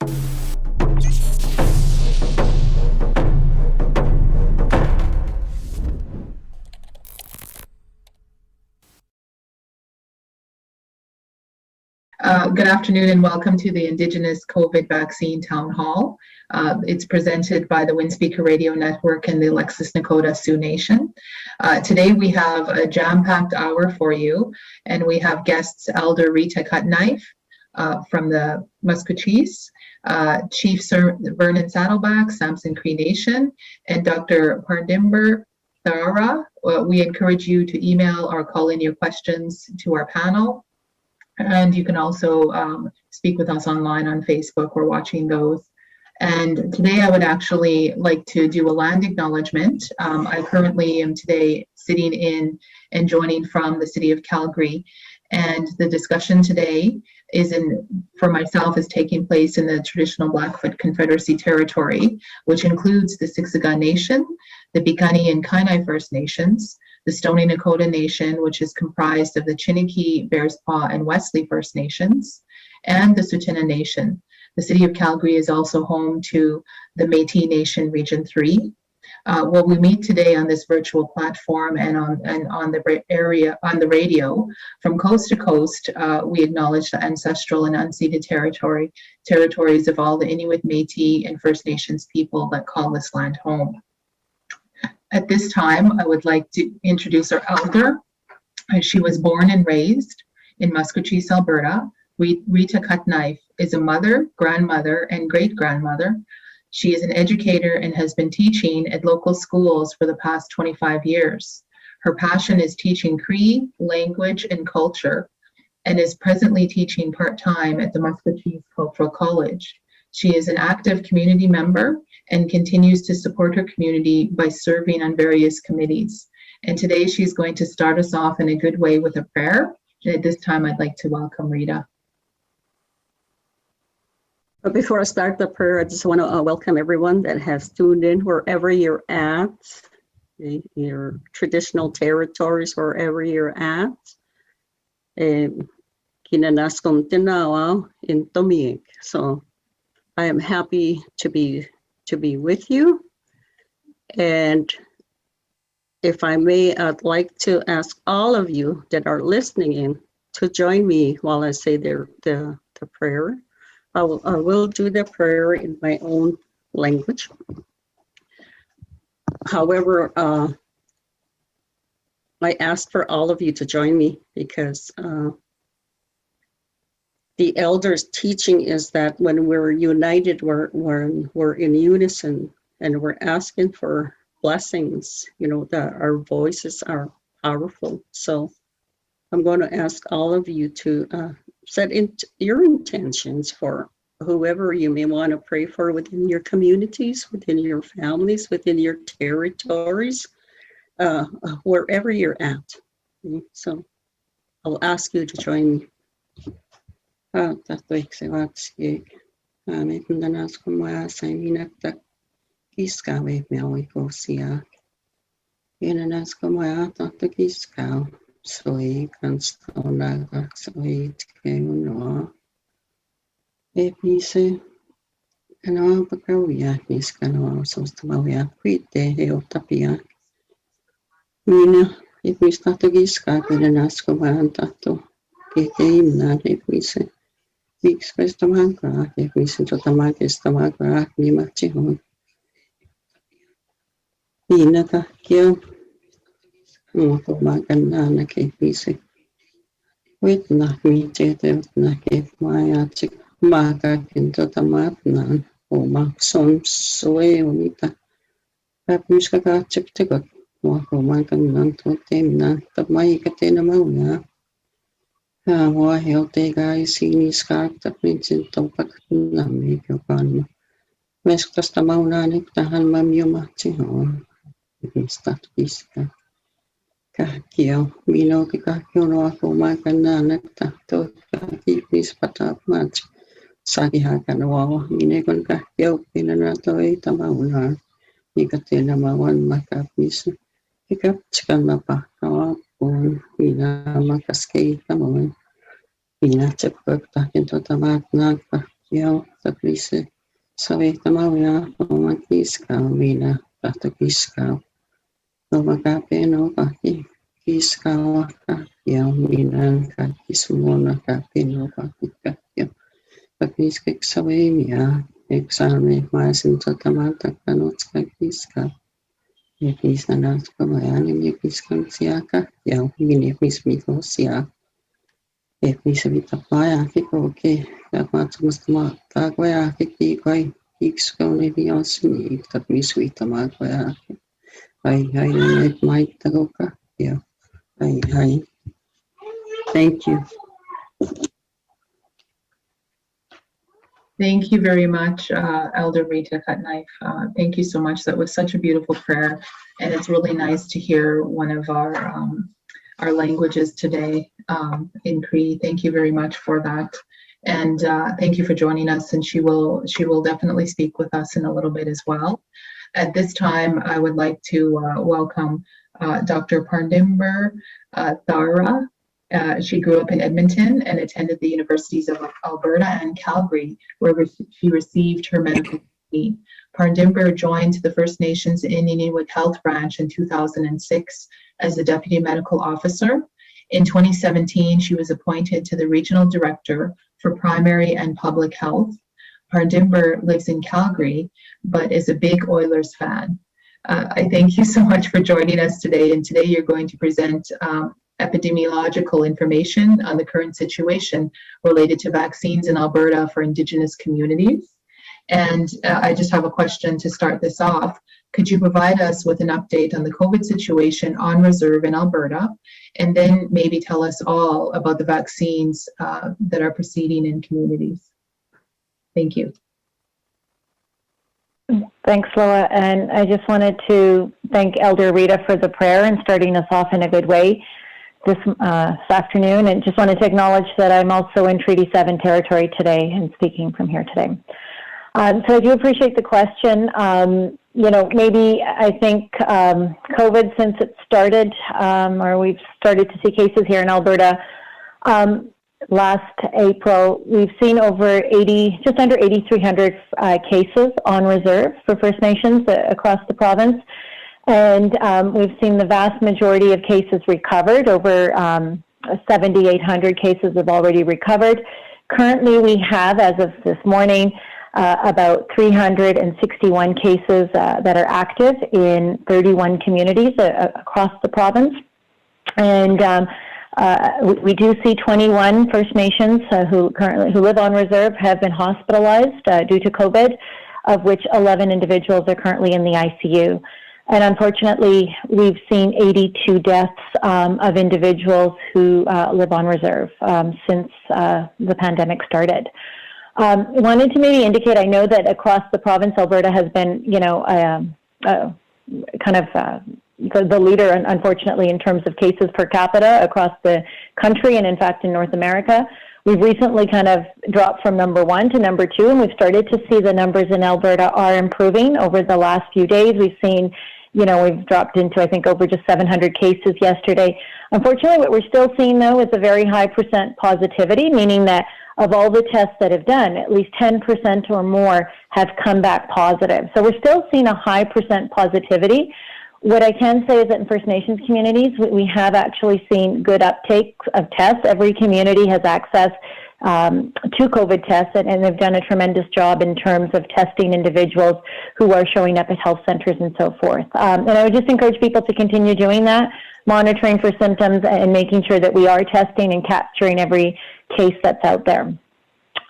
Good afternoon and welcome to the Indigenous COVID Vaccine Town Hall. It's presented by the WIndspeaker Radio Network and the Alexis Nakota Sioux Nation. Today we have a jam-packed hour for you, and we have guests Elder Rita Cutknife from the Maskwacis, Chief Sir Vernon Saddleback, Samson Cree Nation, and Dr. Pardimer, Thara. We encourage you to email or call in your questions to our panel. And you can also speak with us online on Facebook. We're watching those. And today I would actually like to do a land acknowledgement. I currently am today sitting in and joining from the city of Calgary. And the discussion today for myself is taking place in the traditional Blackfoot Confederacy territory, which includes the Siksika Nation, the Piikani and Kainai First Nations, the Stoney Nakota Nation, which is comprised of the Chiniki, Bears Paw, and Wesley First Nations, and the Tsuut'ina Nation. The city of Calgary is also home to the Métis Nation Region 3. Well, we meet today on this virtual platform and on the radio from coast to coast. We acknowledge the ancestral and unceded territories of all the Inuit, Métis, and First Nations people that call this land home. At this time, I would like to introduce our elder. She was born and raised in Maskwacis, Alberta. Rita Cutknife is a mother, grandmother, and great-grandmother. She is an educator and has been teaching at local schools for the past 25 years. Her passion is teaching Cree language and culture, and is presently teaching part-time at the Maskwacis Cultural College. She is an active community member and continues to support her community by serving on various committees. And today she's going to start us off in a good way with a prayer. And at this time, I'd like to welcome Rita. But before I start the prayer, I just want to welcome everyone that has tuned in wherever you're at, your traditional territories, wherever you're at. Kinanaskom tinawa in Tomiik. So I am happy to be with you. And if I may, I'd like to ask all of you that are listening in to join me while I say the prayer. I will do the prayer in my own language. However, I ask for all of you to join me because the elders' teaching is that when we're united, we're in unison, and we're asking for blessings. You know, that our voices are powerful. So I'm going to ask all of you to set your intentions for whoever you may want to pray for within your communities, within your families, within your territories, wherever you're at. So I'll ask you to join me. Soy canstona soy tkeuna epise ano pakawia mis kano sostamawia quite heotapia mina epis tatogiska kenasko mantato keimna epise mix questomanka epise totamakis tamakra ni machihon mina takio maganda na kay Pisi. Wait na mitete na kay Maya chik makakinto tamat na umakson suwe unita. Tapos kakachip tikot mo kumakan ng totem na tamay kate na mauna. Mo healthy guys sinis ka tapinsin topak na medyo kan mo. Mes kasta mauna ni tahan mamyo machihon. Start Pisi. Kakio, mino kakio no ako makana nagtato kakipis patap match. Sagi hakan wawa, minekon kakio pinanato ay tamauna. Ikatina mawan makapis. Ikapchikan mapakawa pun, ina makaskay tamoy. Ina chapag takin to tamat nagpa. Yo, taklise, savitamalia, tomakiska, mina, tatakiska, novakape, novaki, kiska, waka, yo, mina, kakismona, kape, novakika, yo, takiskik savimia, exame, maisin, tatamata, kanotska, kiska, yakisa, natska, mayani, yakiska, siaka, yo, minipis, miko, Misa vitapaya kikoke dapat mustama takwaya kikikoi ikskone biosni tat miswita makwaya ay net might tagoka yeah ay thank you. Thank you very much, Elder Rita Cutknife. Thank you so much. That was such a beautiful prayer, and it's really nice to hear one of our languages today in Cree. Thank you very much for that, and thank you for joining us. And she will definitely speak with us in a little bit as well. At this time, I would like to welcome Dr. Pardimer Thara. She grew up in Edmonton and attended the universities of Alberta and Calgary, where she received her medical degree. Pardimer joined the First Nations Inuit Health Branch in 2006 as the Deputy Medical Officer. In 2017, she was appointed to the Regional Director for Primary and Public Health. Pardimer lives in Calgary, but is a big Oilers fan. I thank you so much for joining us today. And today you're going to present epidemiological information on the current situation related to vaccines in Alberta for Indigenous communities. And I just have a question to start this off. Could you provide us with an update on the COVID situation on reserve in Alberta, and then maybe tell us all about the vaccines that are proceeding in communities? Thank you. Thanks, Lowa. And I just wanted to thank Elder Rita for the prayer and starting us off in a good way this afternoon. And just wanted to acknowledge that I'm also in Treaty 7 territory today and speaking from here today. So I do appreciate the question. Maybe I think COVID, since it started, or we've started to see cases here in Alberta, last April, we've seen over just under 8,300 cases on reserve for First Nations across the province. And we've seen the vast majority of cases recovered. Over 7,800 cases have already recovered. Currently, we have, as of this morning, about 361 cases that are active in 31 communities across the province. And we do see 21 First Nations who live on reserve have been hospitalized due to COVID, of which 11 individuals are currently in the ICU. And unfortunately, we've seen 82 deaths of individuals who live on reserve since the pandemic started. Wanted to maybe indicate, I know that across the province, Alberta has been, the leader, unfortunately, in terms of cases per capita across the country and, in fact, in North America. We've recently kind of dropped from number 1 to number 2, and we've started to see the numbers in Alberta are improving over the last few days. We've seen, we've dropped into, I think, over just 700 cases yesterday. Unfortunately, what we're still seeing, though, is a very high % positivity, meaning that of all the tests that have done, at least 10% or more have come back positive. So we're still seeing a high % positivity. What I can say is that in First Nations communities, we have actually seen good uptake of tests. Every community has access to COVID tests, and they've done a tremendous job in terms of testing individuals who are showing up at health centers and so forth. And I would just encourage people to continue doing that, monitoring for symptoms and making sure that we are testing and capturing every case that's out there.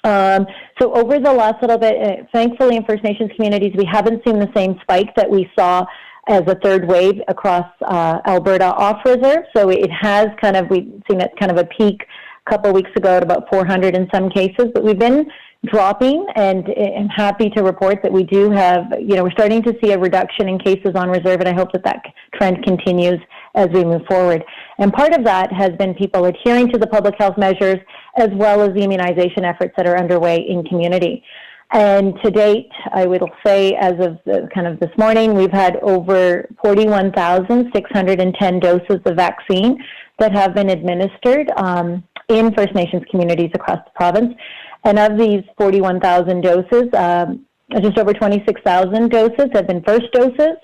So over the last little bit, thankfully in First Nations communities, we haven't seen the same spike that we saw as a third wave across Alberta off reserve. So it has we've seen it kind of a peak a couple of weeks ago at about 400 in some cases, but we've been dropping, and I'm happy to report that we do have, we're starting to see a reduction in cases on reserve, and I hope that that trend continues as we move forward. And part of that has been people adhering to the public health measures as well as the immunization efforts that are underway in community. And to date, I will say as of this morning, we've had over 41,610 doses of vaccine that have been administered in First Nations communities across the province. And of these 41,000 doses, just over 26,000 doses have been first doses,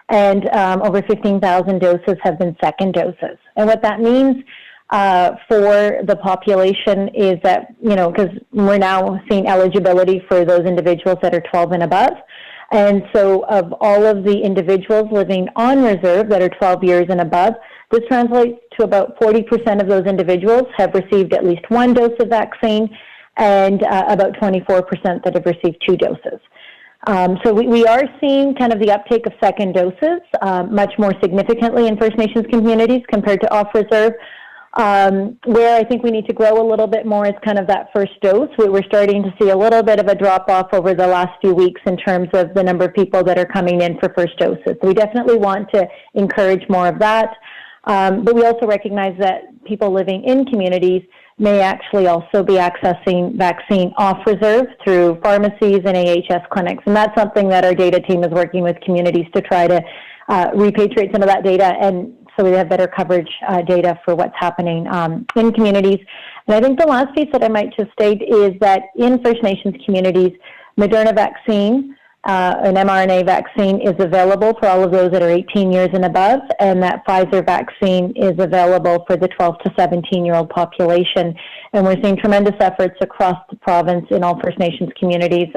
and over 15,000 doses have been second doses. And what that means for the population is that, because we're now seeing eligibility for those individuals that are 12 and above. And so of all of the individuals living on reserve that are 12 years and above, this translates to about 40% of those individuals have received at least one dose of vaccine, and about 24% that have received 2 doses. So we are seeing kind of the uptake of second doses much more significantly in First Nations communities compared to off-reserve. Where I think we need to grow a little bit more is kind of that first dose. We're starting to see a little bit of a drop-off over the last few weeks in terms of the number of people that are coming in for first doses. So we definitely want to encourage more of that. But we also recognize that people living in communities may actually also be accessing vaccine off-reserve through pharmacies and AHS clinics. And that's something that our data team is working with communities to try to repatriate some of that data, and so we have better coverage data for what's happening in communities. And I think the last piece that I might just state is that in First Nations communities, Moderna vaccine, an mRNA vaccine, is available for all of those that are 18 years and above, and that Pfizer vaccine is available for the 12 to 17-year-old population. And we're seeing tremendous efforts across the province in all First Nations communities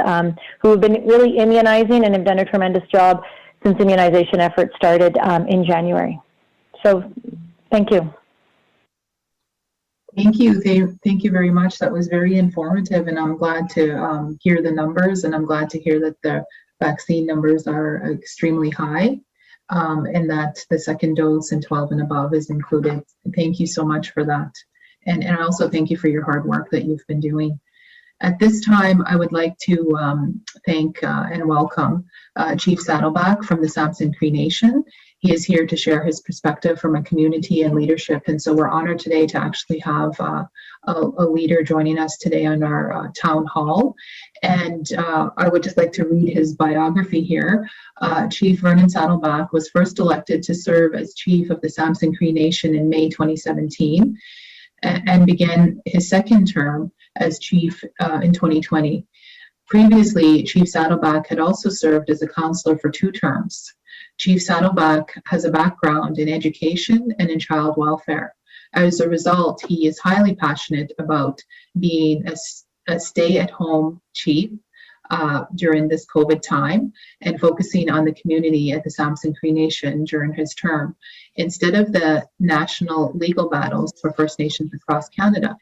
who have been really immunizing and have done a tremendous job since immunization efforts started in January. So, thank you. Thank you. Thank you very much. That was very informative, and I'm glad to hear the numbers, and I'm glad to hear that the vaccine numbers are extremely high, and that the second dose and 12 and above is included. Thank you so much for that. And I also thank you for your hard work that you've been doing. At this time, I would like to thank and welcome Chief Saddleback from the Samson Cree Nation. He is here to share his perspective from a community and leadership. And so we're honored today to actually have a leader joining us today on our town hall. And I would just like to read his biography here. Chief Vernon Saddleback was first elected to serve as chief of the Samson Cree Nation in May 2017 and began his second term as chief in 2020. Previously, Chief Saddleback had also served as a councillor for 2 terms. Chief Saddleback has a background in education and in child welfare. As a result, he is highly passionate about being a stay-at-home chief during this COVID time and focusing on the community at the Samson Cree Nation during his term, instead of the national legal battles for First Nations across Canada.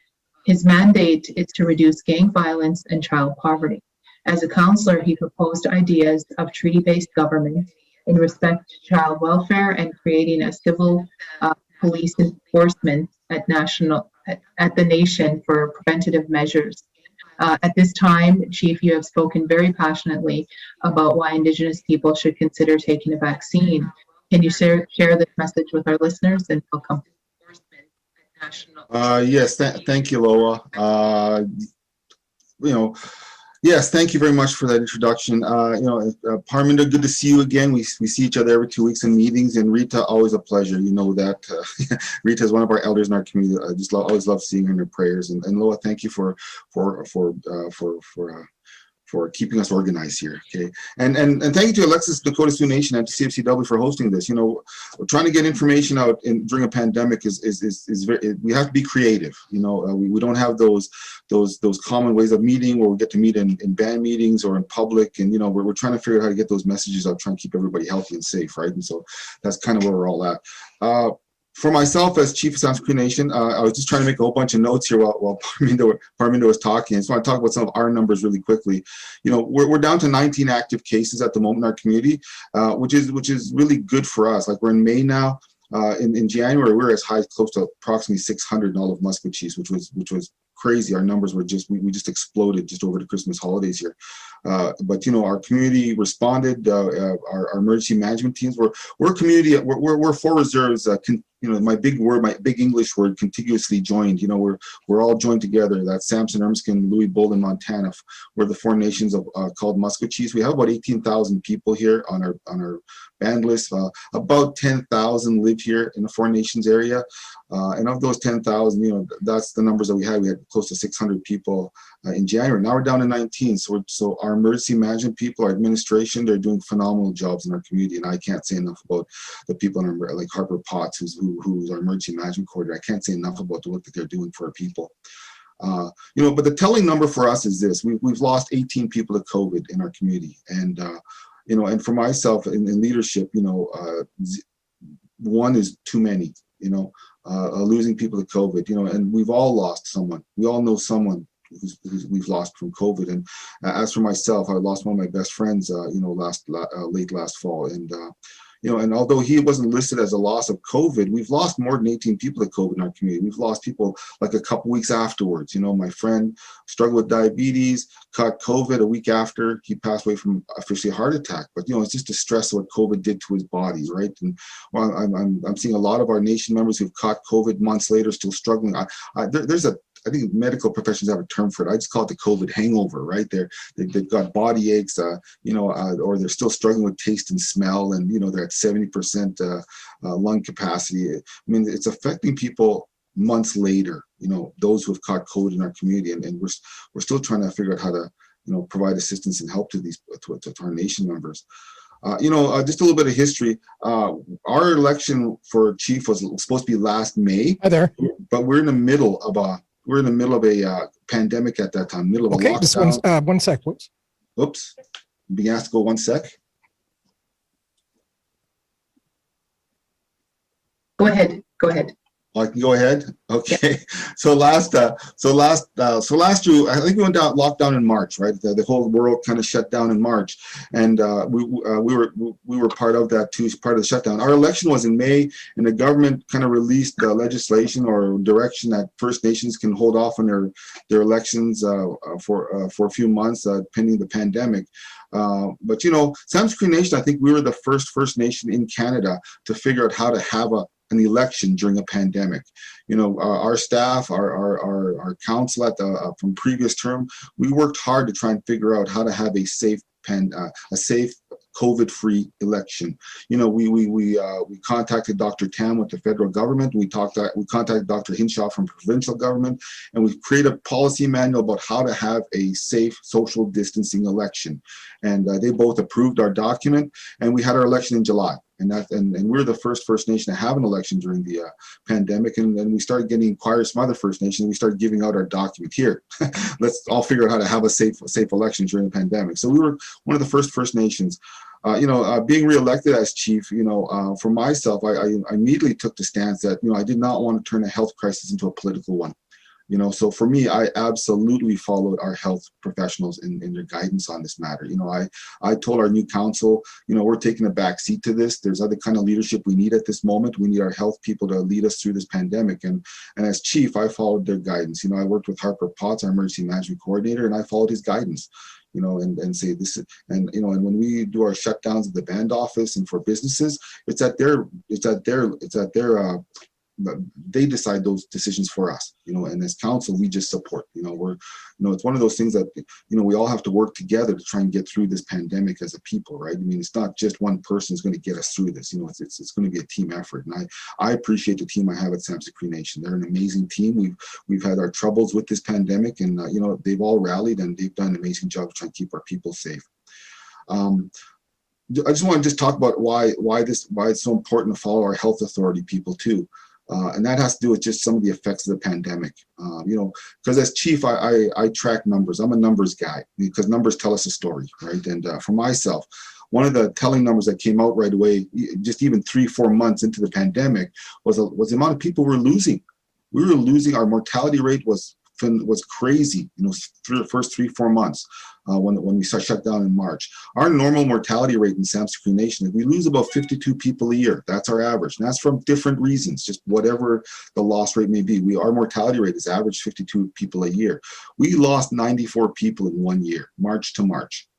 His mandate is to reduce gang violence and child poverty. As a councillor, he proposed ideas of treaty-based government in respect to child welfare and creating a civil police enforcement at the nation for preventative measures. At this time, Chief, you have spoken very passionately about why Indigenous people should consider taking a vaccine. Can you share this message with our listeners, and welcome? Yes, thank you, Lowa. Yes, thank you very much for that introduction. Pardimer, good to see you again. We see each other every 2 weeks in meetings, and Rita, always a pleasure. You know that Rita is one of our elders in our community. I just always love seeing her in her prayers. And Lowa, thank you for keeping us organized here. Okay, and thank you to Alexis, Nakota Sioux Nation, and to CFCW for hosting this. Trying to get information out during a pandemic is very. We have to be creative. We don't have those common ways of meeting where we get to meet in band meetings or in public, and we're trying to figure out how to get those messages out, trying to keep everybody healthy and safe, right? And so that's kind of where we're all at. For myself, as Chief of Samson Cree Nation, I was just trying to make a whole bunch of notes here while Pardimer was talking. I just want to talk about some of our numbers really quickly. We're down to 19 active cases at the moment in our community, which is really good for us. Like, we're in May now. In January, we were as high as close to approximately 600 in all of Maskwacis, which was crazy. Our numbers were we just exploded just over the Christmas holidays here. But our community responded. Our emergency management teams we're a community. We're 4 reserves my big word, my big English word, contiguously joined. We're all joined together. That's Samson, Erskine, Louis, Bolden, Montana. We're the 4 nations of called Maskwacis. We have about 18,000 people here on our band list. About 10,000 live here in the 4 nations area, and of those 10,000, that's the numbers that we had. We had close to 600 people in January. Now we're down to 19. So our emergency management people, our administration, they're doing phenomenal jobs in our community, and I can't say enough about the people in our, like Harper Potts, who's our emergency management coordinator. I can't say enough about the work that they're doing for our people. But the telling number for us is this: we've lost 18 people to COVID in our community, and and for myself in leadership, 1 is too many. Losing people to COVID, and we've all lost someone. We all know someone who's we've lost from COVID. And as for myself, I lost one of my best friends, late last fall, and and although he wasn't listed as a loss of COVID, we've lost more than 18 people to COVID in our community. We've lost people like a couple weeks afterwards. My friend struggled with diabetes, caught COVID a week after. He passed away from officially a heart attack. But it's just the stress of what COVID did to his body, right? And I'm seeing a lot of our nation members who've caught COVID months later still struggling. I think medical professionals have a term for it. I just call it the COVID hangover, right? They've got body aches, or they're still struggling with taste and smell, and they're at 70% lung capacity. I mean, it's affecting people months later. Those who have caught COVID in our community, and we're still trying to figure out how to provide assistance and help to our nation members. Just a little bit of history. Our election for chief was supposed to be last May. Hi there. But we're in the middle of a pandemic at that time, middle of a lockdown. Just one sec, please. Oops, I'm being asked to go 1 sec. Go ahead. I can go ahead. Okay. So last year, I think we went down lockdown in March, right? The whole world kind of shut down in March, and we were part of that too, part of the shutdown. Our election was in May, and the government kind of released legislation or direction that First Nations can hold off on their elections for a few months pending the pandemic. But Samson Cree Nation, I think we were the First Nation in Canada to figure out how to have an election during a pandemic. Our staff, our council from previous term, we worked hard to try and figure out how to have a safe COVID-free election. We contacted Dr. Tam with the federal government. We contacted Dr. Hinshaw from provincial government, and we created a policy manual about how to have a safe social distancing election. And they both approved our document, and we had our election in July. And we're the First Nation to have an election during the pandemic. And then we started getting inquiries from other First Nations. We started giving out our document here. Let's all figure out how to have a safe election during the pandemic. So we were one of the First Nations. Being reelected as chief, for myself, I immediately took the stance that, I did not want to turn a health crisis into a political one. So for me, I absolutely followed our health professionals in their guidance on this matter. I told our new council, we're taking a back seat to this. There's other kind of leadership we need at this moment. We need our health people to lead us through this pandemic. And as chief, I followed their guidance. I worked with Harper Potts, our emergency management coordinator, and I followed his guidance. And say this, and when we do our shutdowns at the band office and for businesses, they decide those decisions for us, and as council, we just support. It's one of those things that, we all have to work together to try and get through this pandemic as a people, right? I mean, it's not just one person who's going to get us through this. It's going to be a team effort, and I appreciate the team I have at Samson Cree Nation. They're an amazing team. We've had our troubles with this pandemic, and they've all rallied, and they've done an amazing job of trying to keep our people safe. I just want to talk about why it's so important to follow our health authority people too. And that has to do with just some of the effects of the pandemic. Because as chief, I track numbers. I'm a numbers guy because numbers tell us a story, right? And for myself, one of the telling numbers that came out right away, just even 3-4 months into the pandemic, was the amount of people we're losing. We were losing. Our mortality rate was crazy, first 3-4 months when we shut down in March. Our normal mortality rate in Samson Cree Nation, we lose about 52 people a year. That's our average. And that's from different reasons, just whatever the loss rate may be. Our mortality rate is average 52 people a year. We lost 94 people in 1 year, March to March.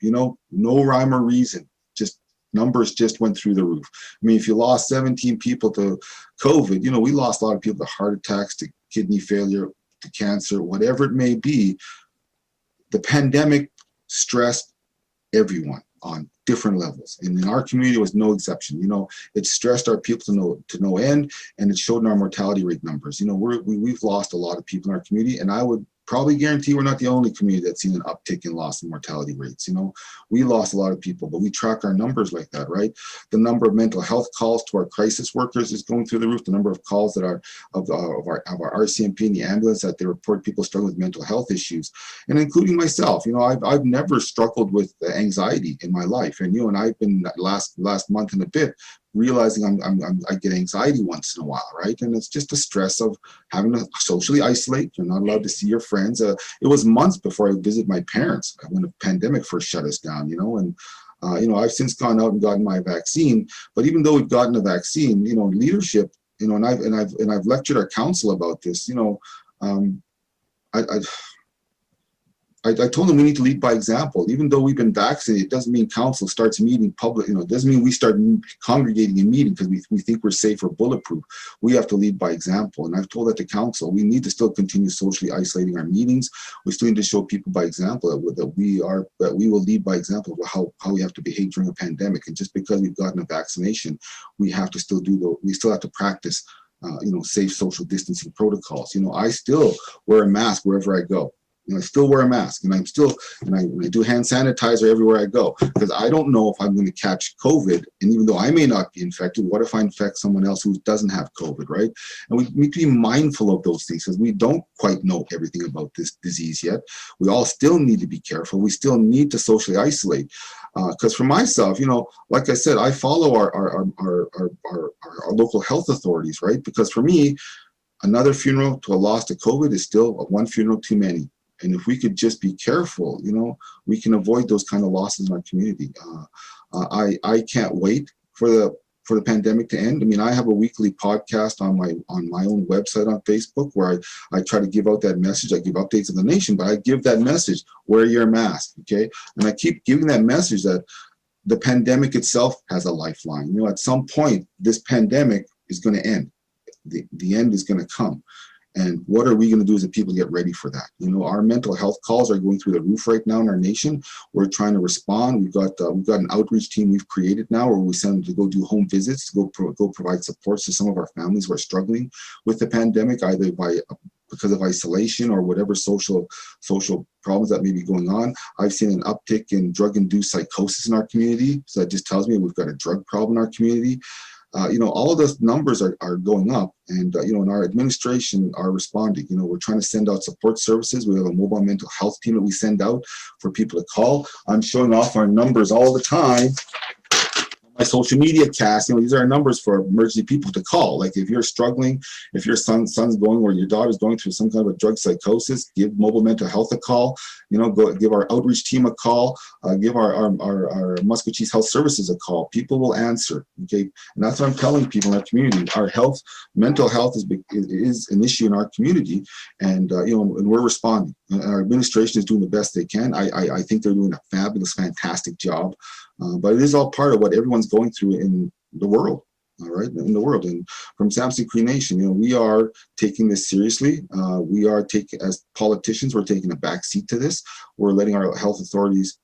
No rhyme or reason, just numbers just went through the roof. I mean, if you lost 17 people to COVID, you know, we lost a lot of people to heart attacks, to kidney failure, to cancer, whatever it may be. The pandemic stressed everyone on different levels, and in our community was no exception. You know, it stressed our people to no end, and it showed in our mortality rate numbers. You know, we've lost a lot of people in our community, and I would probably guarantee we're not the only community that's seen an uptick in loss and mortality rates. You know, we lost a lot of people, but we track our numbers like that, right? The number of mental health calls to our crisis workers is going through the roof. The number of calls that are of our RCMP in the ambulance that they report people struggling with mental health issues, and including myself. You know, I've never struggled with anxiety in my life, and you know, and I've been last month and a bit realizing I get anxiety once in a while, right? And it's just the stress of having to socially isolate. You're not allowed to see your friends. It was months before I visited my parents when the pandemic first shut us down, you know, and you know, I've since gone out and gotten my vaccine. But even though we've gotten a vaccine, you know, leadership, you know, and I've lectured our council about this, you know, I told them we need to lead by example. Even though we've been vaccinated, it doesn't mean council starts meeting public, you know, it doesn't mean we start congregating and meeting because we think we're safe or bulletproof. We have to lead by example. And I've told that to council. We need to still continue socially isolating our meetings. We still need to show people by example that we will lead by example of how we have to behave during a pandemic. And just because we've gotten a vaccination, we have to still we still have to practice you know, safe social distancing protocols. You know, I still wear a mask wherever I go. You know, I still wear a mask, and I do hand sanitizer everywhere I go, because I don't know if I'm going to catch COVID. And even though I may not be infected, what if I infect someone else who doesn't have COVID, right? And we need to be mindful of those things because we don't quite know everything about this disease yet. We all still need to be careful. We still need to socially isolate. Because for myself, you know, like I said, I follow our local health authorities, right? Because for me, another funeral to a loss to COVID is still one funeral too many. And if we could just be careful, you know, we can avoid those kind of losses in our community. I can't wait for the pandemic to end. I mean, I have a weekly podcast on my own website on Facebook where I try to give out that message. I give updates of the nation, but I give that message: wear your mask, okay? And I keep giving that message that the pandemic itself has a lifeline. You know, at some point, this pandemic is going to end. The end is going to come. And what are we going to do as a people to get ready for that? You know, our mental health calls are going through the roof right now in our nation. We're trying to respond. We've got an outreach team we've created now where we send them to go do home visits, to go provide supports to some of our families who are struggling with the pandemic, either because of isolation or whatever social problems that may be going on. I've seen an uptick in drug-induced psychosis in our community. So that just tells me we've got a drug problem in our community. You know, all of those numbers are going up, and you know, and our administration are responding. You know, we're trying to send out support services. We have a mobile mental health team that we send out for people to call. I'm showing off our numbers all the time. My social media cast, you know, these are our numbers for emergency people to call. Like if you're struggling, if your son's going or your daughter's going through some kind of a drug psychosis, give mobile mental health a call. You know, go give our outreach team a call. Give our Maskwacis Health Services a call. People will answer. Okay, and that's what I'm telling people in our community. Our mental health is an issue in our community, and you know, and we're responding. And our administration is doing the best they can. I think they're doing a fabulous, fantastic job. But it is all part of what everyone's going through in the world, all right, in the world. And from Samson Cree Nation, you know, we are taking this seriously. As politicians, we're taking a back seat to this. We're letting our health authorities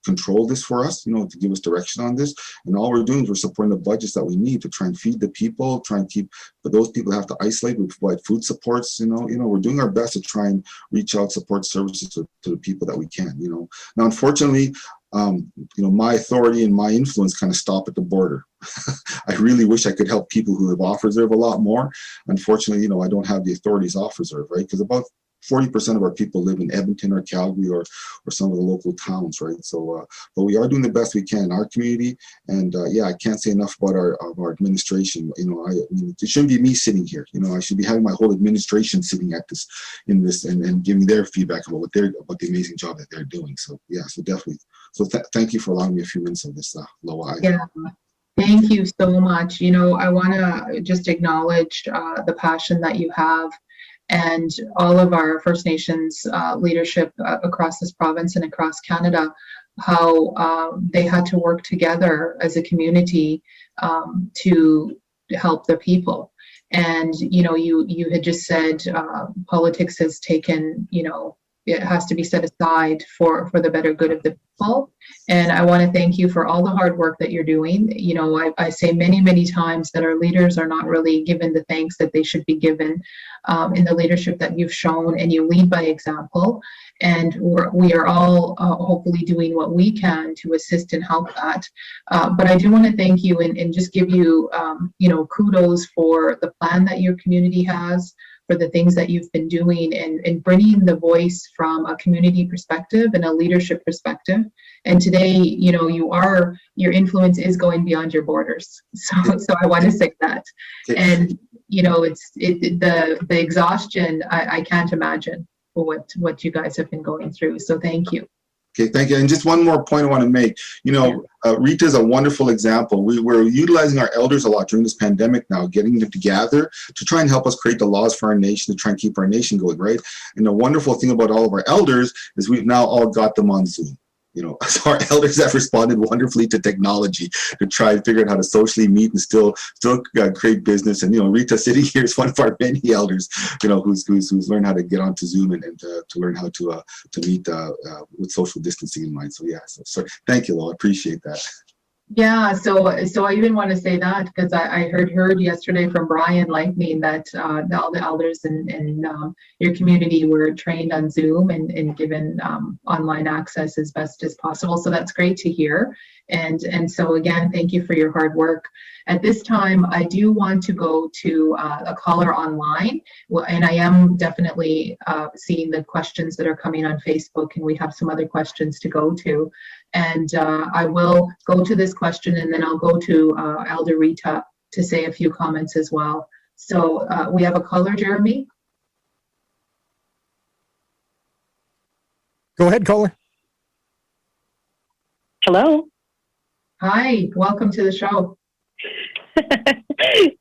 control this for us, you know, to give us direction on this. And all we're doing is we're supporting the budgets that we need to try and feed the people, but those people have to isolate. We provide food supports, you know, we're doing our best to try and reach out support services to the people that we can, you know. Now, unfortunately, you know, my authority and my influence kind of stop at the border. I really wish I could help people who have off reserve a lot more. Unfortunately, you know, I don't have the authorities off reserve, right? Because about 40% of our people live in Edmonton or Calgary or some of the local towns, right? So, but we are doing the best we can in our community. And yeah, I can't say enough about our administration. You know, I mean, it shouldn't be me sitting here. You know, I should be having my whole administration sitting in this and giving their feedback about about the amazing job that they're doing. So yeah, so definitely. So thank you for allowing me a few minutes of this, Lowa. Yeah. Thank you so much. You know, I want to just acknowledge the passion that you have, and all of our First Nations leadership across this province and across Canada. how they had to work together as a community to help the people. And, you know, you had just said politics has taken, you know, it has to be set aside for the better good of the people. And I want to thank you for all the hard work that you're doing. You know, I say many, many times that our leaders are not really given the thanks that they should be given in the leadership that you've shown, and you lead by example. And we are all hopefully doing what we can to assist and help that. But I do want to thank you and just give you, you know, kudos for the plan that your community has, for the things that you've been doing, and bringing the voice from a community perspective and a leadership perspective. And today, you know, your influence is going beyond your borders. So I want to say that. And, you know, the exhaustion, I can't imagine what you guys have been going through. So thank you. Okay, thank you. And just one more point I want to make. You know, Rita is a wonderful example. We're utilizing our elders a lot during this pandemic now, getting them together to try and help us create the laws for our nation, to try and keep our nation going, right? And the wonderful thing about all of our elders is we've now all got them on Zoom. You know, so our elders have responded wonderfully to technology to try and figure out how to socially meet and still create business. And, you know, Rita sitting here is one of our many elders, you know, who's learned how to get onto Zoom and to learn how to meet with social distancing in mind. So, yeah, so thank you, Lowa. I appreciate that. Yeah, so I even want to say that because I heard yesterday from Brian Lightning that all the elders in your community were trained on Zoom and given online access as best as possible. So that's great to hear. And so again, thank you for your hard work. At this time, I do want to go to a caller online, and I am definitely seeing the questions that are coming on Facebook, and we have some other questions to go to. And I will go to this question, and then I'll go to Elder Rita to say a few comments as well. So we have a caller, Jeremy. Go ahead, caller. Hello. Hi, welcome to the show.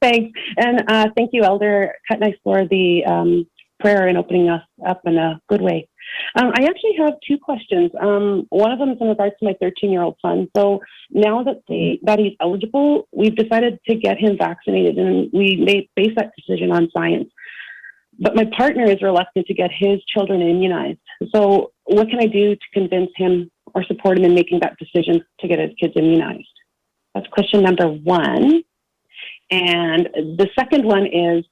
Thanks. And thank you, Elder Cutknife, for the prayer and opening us up in a good way. I actually have two questions. One of them is in regards to my 13-year-old son. So now that he's eligible, we've decided to get him vaccinated, and we base that decision on science. But my partner is reluctant to get his children immunized. So what can I do to convince him or support him in making that decision to get his kids immunized? That's question number one. And the second one is,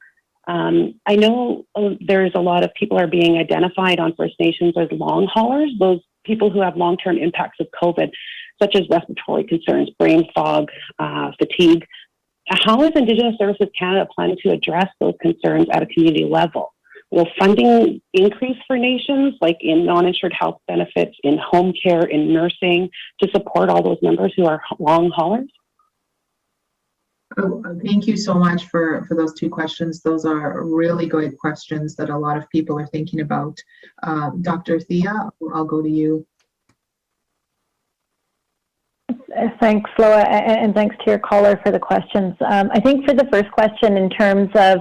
I know there's a lot of people are being identified on First Nations as long haulers, those people who have long-term impacts of COVID, such as respiratory concerns, brain fog, fatigue. How is Indigenous Services Canada planning to address those concerns at a community level? Will funding increase for nations, like in non-insured health benefits, in home care, in nursing, to support all those members who are long haulers? Oh, thank you so much for those two questions. Those are really good questions that a lot of people are thinking about. Dr. Thea, I'll go to you. Thanks, Lowa, and thanks to your caller for the questions. I think for the first question, in terms of,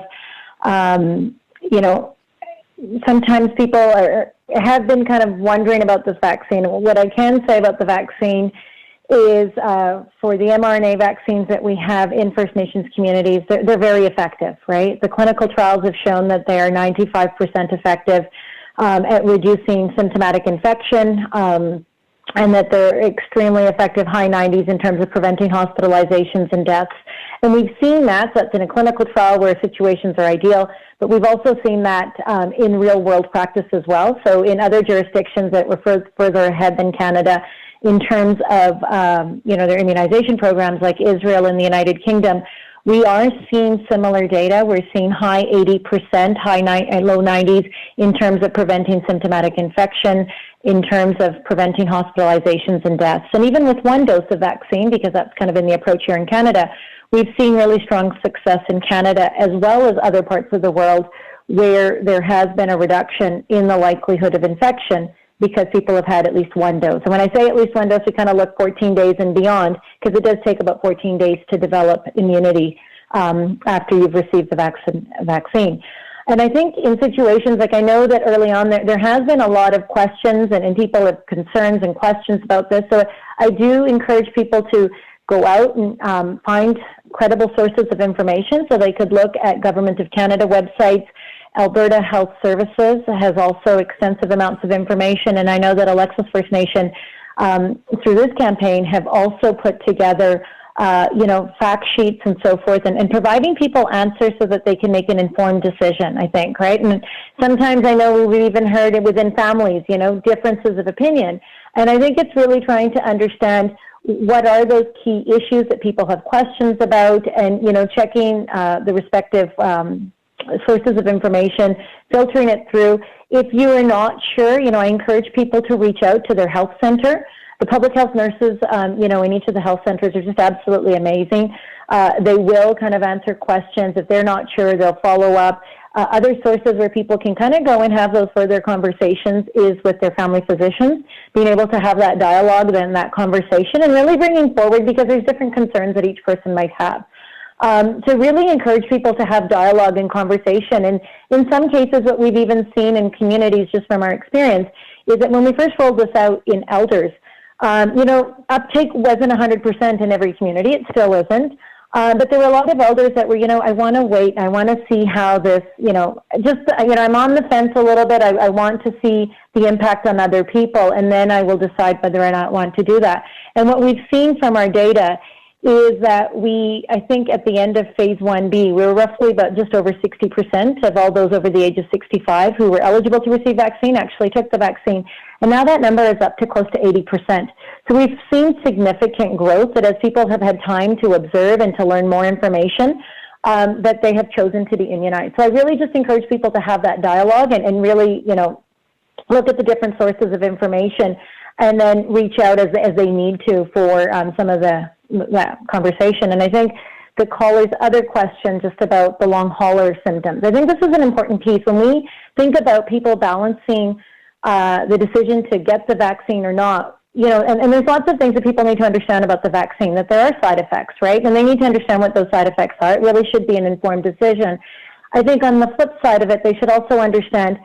you know, sometimes people have been kind of wondering about this vaccine. What I can say about the vaccine is for the mRNA vaccines that we have in First Nations communities, they're very effective, right? The clinical trials have shown that they are 95% effective at reducing symptomatic infection, and that they're extremely effective, high 90s, in terms of preventing hospitalizations and deaths. And we've seen that, so that's in a clinical trial where situations are ideal, but we've also seen that in real world practice as well. So in other jurisdictions that were further ahead than Canada, in terms of you know, their immunization programs, like Israel and the United Kingdom, we are seeing similar data. We're seeing high 80%, low 90s in terms of preventing symptomatic infection, in terms of preventing hospitalizations and deaths. And even with one dose of vaccine, because that's kind of been the approach here in Canada, we've seen really strong success in Canada as well as other parts of the world where there has been a reduction in the likelihood of infection because people have had at least one dose. And when I say at least one dose, we kind of look 14 days and beyond, because it does take about 14 days to develop immunity after you've received the vaccine. And I think in situations like, I know that early on there has been a lot of questions and people have concerns and questions about this. So I do encourage people to go out and find credible sources of information. So they could look at Government of Canada websites. Alberta Health Services has also extensive amounts of information. And I know that Alexis First Nation, through this campaign, have also put together fact sheets and so forth, and providing people answers so that they can make an informed decision, I think, right? And sometimes I know we've even heard it within families, differences of opinion. And I think it's really trying to understand what are those key issues that people have questions about, and, checking the respective sources of information, filtering it through. If you are not sure, I encourage people to reach out to their health center. The public health nurses, in each of the health centers are just absolutely amazing. They will kind of answer questions. If they're not sure, they'll follow up. Other sources where people can kind of go and have those further conversations is with their family physicians, being able to have that dialogue, then that conversation, and really bringing forward, because there's different concerns that each person might have. To really encourage people to have dialogue and conversation. And in some cases, what we've even seen in communities, just from our experience, is that when we first rolled this out in elders, uptake wasn't 100% in every community. It still isn't. But there were a lot of elders that were, I want to wait. I want to see how this, I'm on the fence a little bit. I want to see the impact on other people, and then I will decide whether or not I want to do that. And what we've seen from our data is that I think at the end of phase 1B, we were roughly about just over 60% of all those over the age of 65 who were eligible to receive vaccine actually took the vaccine. And now that number is up to close to 80%. So we've seen significant growth, that as people have had time to observe and to learn more information, that they have chosen to be immunized. So I really just encourage people to have that dialogue and really, look at the different sources of information, and then reach out as they need to for some of that conversation. And I think the caller's other question just about the long hauler symptoms, I think this is an important piece. When we think about people balancing the decision to get the vaccine or not, and there's lots of things that people need to understand about the vaccine, that there are side effects, right? And they need to understand what those side effects are. It really should be an informed decision. I think on the flip side of it, they should also understand,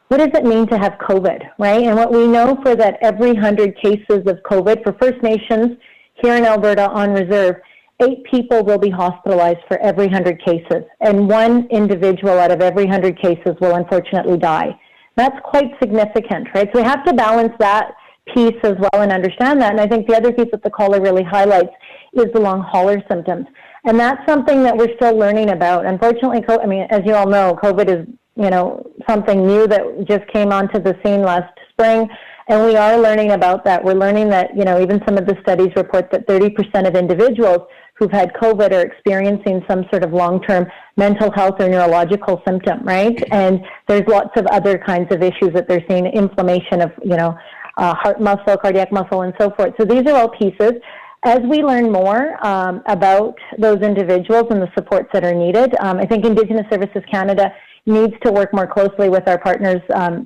what does it mean to have COVID, right? And what we know for that every 100 cases of COVID for First Nations here in Alberta on reserve, 8 people will be hospitalized for every 100 cases, and 1 individual out of every 100 cases will unfortunately die. That's quite significant, right? So we have to balance that piece as well and understand that. And I think the other piece that the caller really highlights is the long hauler symptoms. And that's something that we're still learning about. Unfortunately, as you all know, COVID is, something new that just came onto the scene last spring. And we are learning about that. We're learning that, even some of the studies report that 30% of individuals who've had COVID are experiencing some sort of long-term mental health or neurological symptom, right? And there's lots of other kinds of issues that they're seeing, inflammation of, heart muscle, cardiac muscle, and so forth. So these are all pieces. As we learn more about those individuals and the supports that are needed, I think Indigenous Services Canada needs to work more closely with our partners,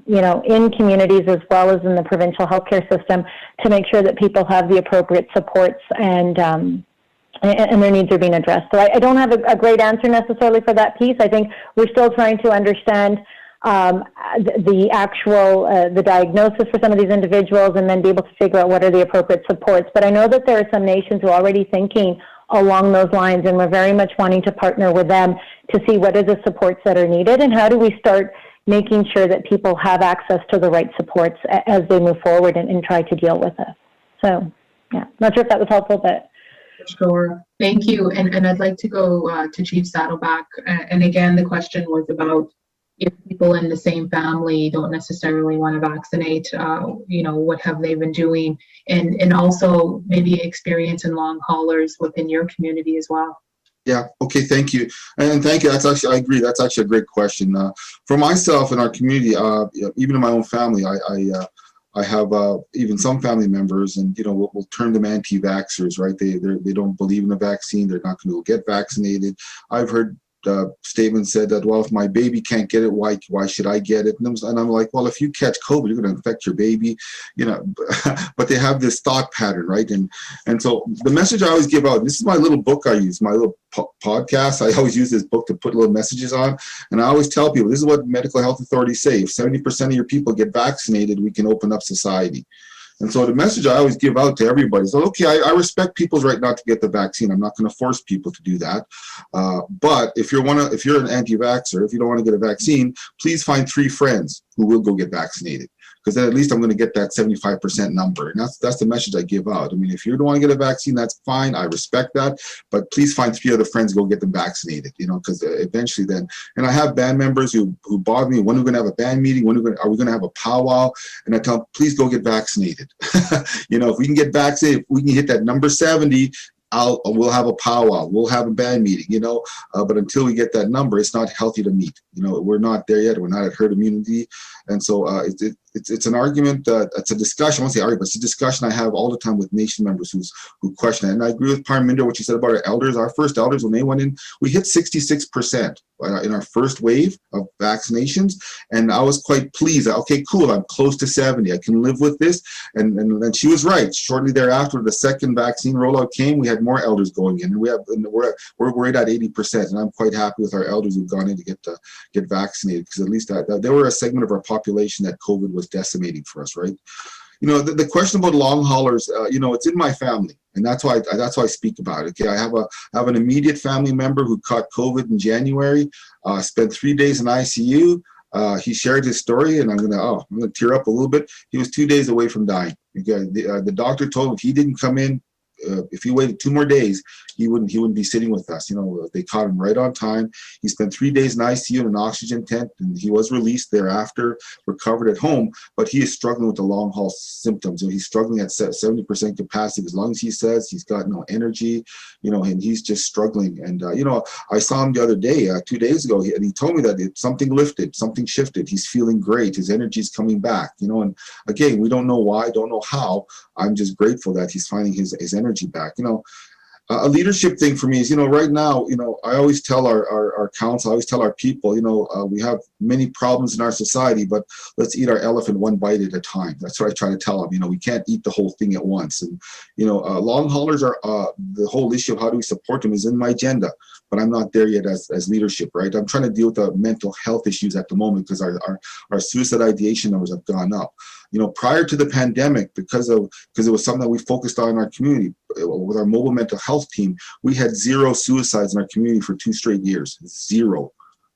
in communities as well as in the provincial healthcare system, to make sure that people have the appropriate supports and their needs are being addressed. So I don't have a great answer necessarily for that piece. I think we're still trying to understand the actual the diagnosis for some of these individuals, and then be able to figure out what are the appropriate supports. But I know that there are some nations who are already thinking along those lines, and we're very much wanting to partner with them to see what are the supports that are needed, and how do we start making sure that people have access to the right supports as they move forward and try to deal with this. So, yeah, not sure if that was helpful, but. Sure. Thank you. And I'd like to go to Chief Saddleback. And again, the question was about, if people in the same family don't necessarily want to vaccinate, what have they been doing? And also maybe experience in long haulers within your community as well. Yeah. Okay. Thank you. And thank you. I agree. That's actually a great question. For myself and our community, even in my own family, I have even some family members, and we'll term them anti-vaxxers, right? They don't believe in the vaccine. They're not going to go get vaccinated. I've heard statement said that, well, if my baby can't get it, why should I get it? And I'm like, well, if you catch COVID, you're going to infect your baby, you know. But they have this thought pattern, right? And so the message I always give out, this is my little book I use, my little podcast. I always use this book to put little messages on. And I always tell people, this is what medical health authorities say. If 70% of your people get vaccinated, we can open up society. And so the message I always give out to everybody is, okay, I respect people's right not to get the vaccine. I'm not going to force people to do that. But if you're an anti-vaxxer, if you don't want to get a vaccine, please find 3 friends who will go get vaccinated. Because then at least I'm going to get that 75% number. And that's the message I give out. I mean, if you don't want to get a vaccine, that's fine. I respect that. But please find 3 other friends, go get them vaccinated, you know, because eventually then, and I have band members who bother me, when are we going to have a band meeting? Are we going to have a powwow? And I tell them, please go get vaccinated. You know, if we can get vaccinated, if we can hit that number 70, we'll have a powwow, we'll have a band meeting, you know, but until we get that number, it's not healthy to meet. You know, we're not there yet. We're not at herd immunity. And so it's an argument, it's a discussion, I won't say argument, but it's a discussion I have all the time with nation members who question it. And I agree with Pardimer, what she said about our elders. Our first elders, when they went in, we hit 66% in our first wave of vaccinations. And I was quite pleased. Okay, cool, I'm close to 70. I can live with this. And then she was right. Shortly thereafter, the second vaccine rollout came, we had more elders going in. And we're right at 80%. And I'm quite happy with our elders who've gone in to get vaccinated, because at least they were a segment of our population that COVID was decimating for us, right? You know, the question about long haulers, you know, it's in my family, and that's why I speak about it. Okay, I have an immediate family member who caught COVID in January, spent 3 days in ICU. He shared his story, and I'm gonna tear up a little bit. He was 2 days away from dying. Okay, the doctor told him if he didn't come in, if he waited 2 more days, he wouldn't be sitting with us. You know, they caught him right on time. He spent 3 days in ICU in an oxygen tent, and he was released thereafter, recovered at home. But he is struggling with the long haul symptoms. You know, he's struggling at 70% capacity. As long as he says he's got no energy, you know, and he's just struggling. And you know, I saw him the other day, 2 days ago, and he told me that something lifted, something shifted. He's feeling great. His energy's coming back. You know, and again, we don't know why, don't know how. I'm just grateful that he's finding his energy back. You know, a leadership thing for me is, you know, right now, you know, I always tell our council, I always tell our people, you know, we have many problems in our society, but let's eat our elephant one bite at a time. That's what I try to tell them. You know, we can't eat the whole thing at once. And, you know, long haulers are, the whole issue of how do we support them is in my agenda, but I'm not there yet as leadership, right? I'm trying to deal with the mental health issues at the moment because our suicide ideation numbers have gone up. You know, prior to the pandemic, because it was something that we focused on in our community with our mobile mental health team, we had 0 suicides in our community for 2 straight years, 0.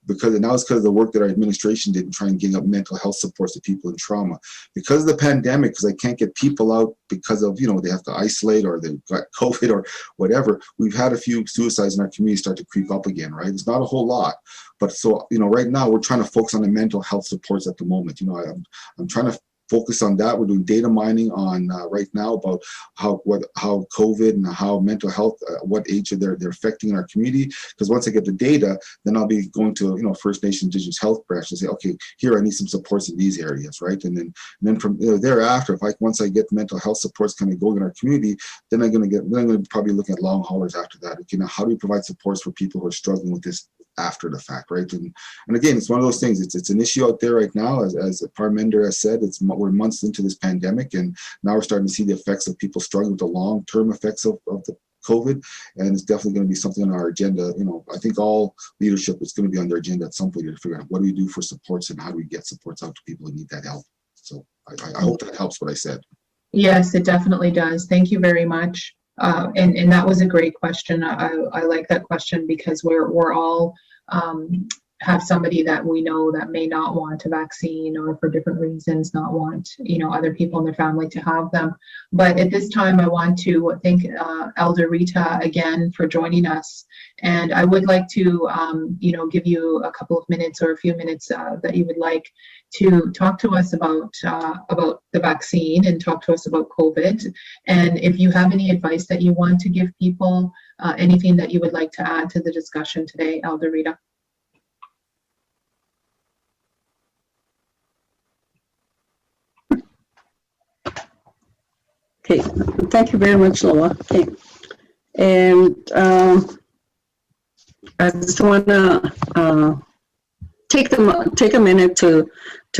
And that was because of the work that our administration did in trying to get up mental health supports to people in trauma. Because of the pandemic, because I can't get people out because of, you know, they have to isolate or they've got COVID or whatever, we've had a few suicides in our community start to creep up again, right? It's not a whole lot. But so, you know, right now we're trying to focus on the mental health supports at the moment. You know, I'm trying to focus on that. We're doing data mining on right now about how COVID and how mental health, what age they're affecting in our community. Because once I get the data, then I'll be going to, you know, First Nations Indigenous Health Branch and say, okay, here I need some supports in these areas, right? And then from thereafter, once I get mental health supports kind of going in our community, then I'm going to probably look at long haulers after that. Okay, now how do we provide supports for people who are struggling with this after the fact, right? And again, it's one of those things. It's an issue out there right now, as Pardimer has said. We're months into this pandemic, and now we're starting to see the effects of people struggling with the long-term effects of the COVID, and it's definitely going to be something on our agenda. You know, I think all leadership is going to be on their agenda at some point to figure out what do we do for supports and how do we get supports out to people who need that help. So I hope that helps what I said. Yes, it definitely does. Thank you very much. And that was a great question. I like that question because we're all have somebody that we know that may not want a vaccine or for different reasons not want, you know, other people in their family to have them. But at this time, I want to thank Elder Rita again for joining us. And I would like to, you know, give you a couple of minutes or a few minutes that you would like to talk to us about the vaccine and talk to us about COVID. And if you have any advice that you want to give people, anything that you would like to add to the discussion today, Elder Rita. Okay, thank you very much, Lowa. Okay, and I just want to take a minute to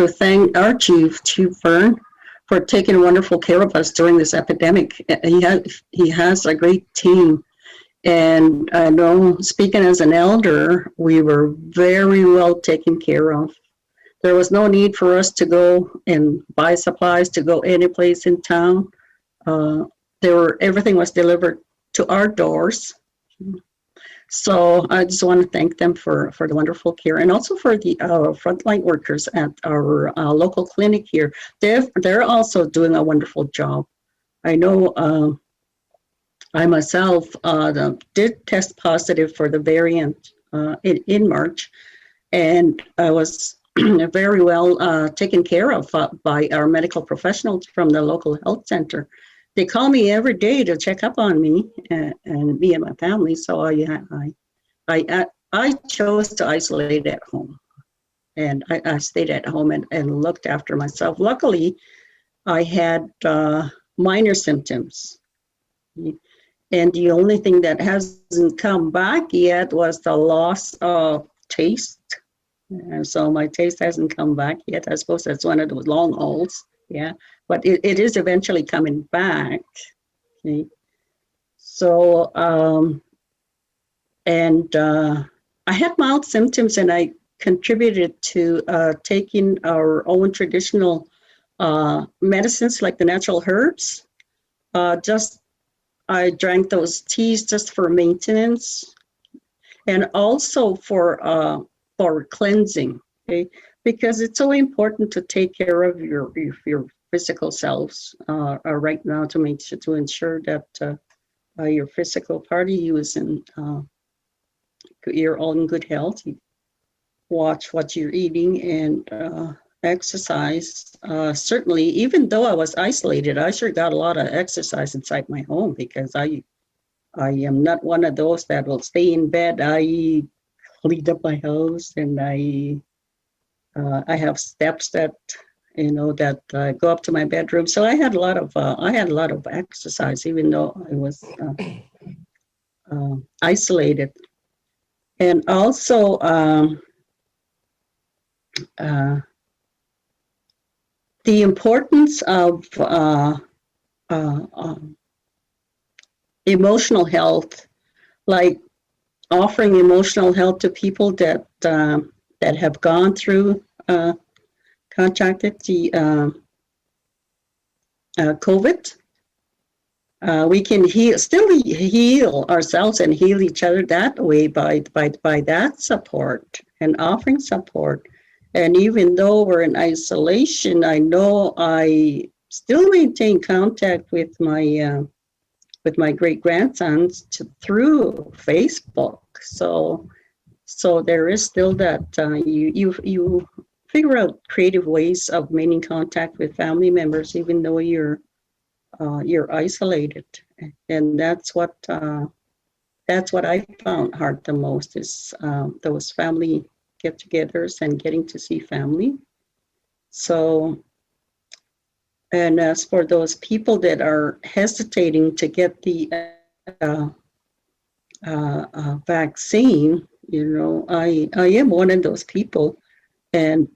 thank our chief Vern, for taking wonderful care of us during this epidemic. He has a great team, and I know, speaking as an elder, we were very well taken care of. There was no need for us to go and buy supplies to go any place in town. Everything was delivered to our doors. So I just want to thank them for the wonderful care, and also for the frontline workers at our local clinic here. They're also doing a wonderful job. I know I myself did test positive for the variant in March, and I was very well taken care of by our medical professionals from the local health center. They call me every day to check up on me and me and my family. So I chose to isolate at home, and I stayed at home and looked after myself. Luckily, I had minor symptoms, and the only thing that hasn't come back yet was the loss of taste. And so my taste hasn't come back yet. I suppose that's one of those long hauls. Yeah, but it is eventually coming back. Okay. So, I had mild symptoms, and I contributed to taking our own traditional medicines like the natural herbs. I drank those teas just for maintenance, and also for cleansing. Okay. Because it's so important to take care of your physical selves right now to ensure that your physical part of you is you're all in good health. You watch what you're eating and exercise. Certainly, even though I was isolated, I sure got a lot of exercise inside my home, because I am not one of those that will stay in bed. I cleaned up my house, and I have steps that go up to my bedroom. So I had a lot of exercise, even though I was isolated. And also the importance of emotional health, like offering emotional help to people that have gone through contracted the COVID. We can still heal ourselves and heal each other that way by that support and offering support. And even though we're in isolation, I know I still maintain contact with my great grandsons through Facebook. So there is still that you figure out creative ways of maintaining contact with family members, even though you're isolated. And that's what I found hard the most, is those family get-togethers and getting to see family. So, and as for those people that are hesitating to get the vaccine, I am one of those people, and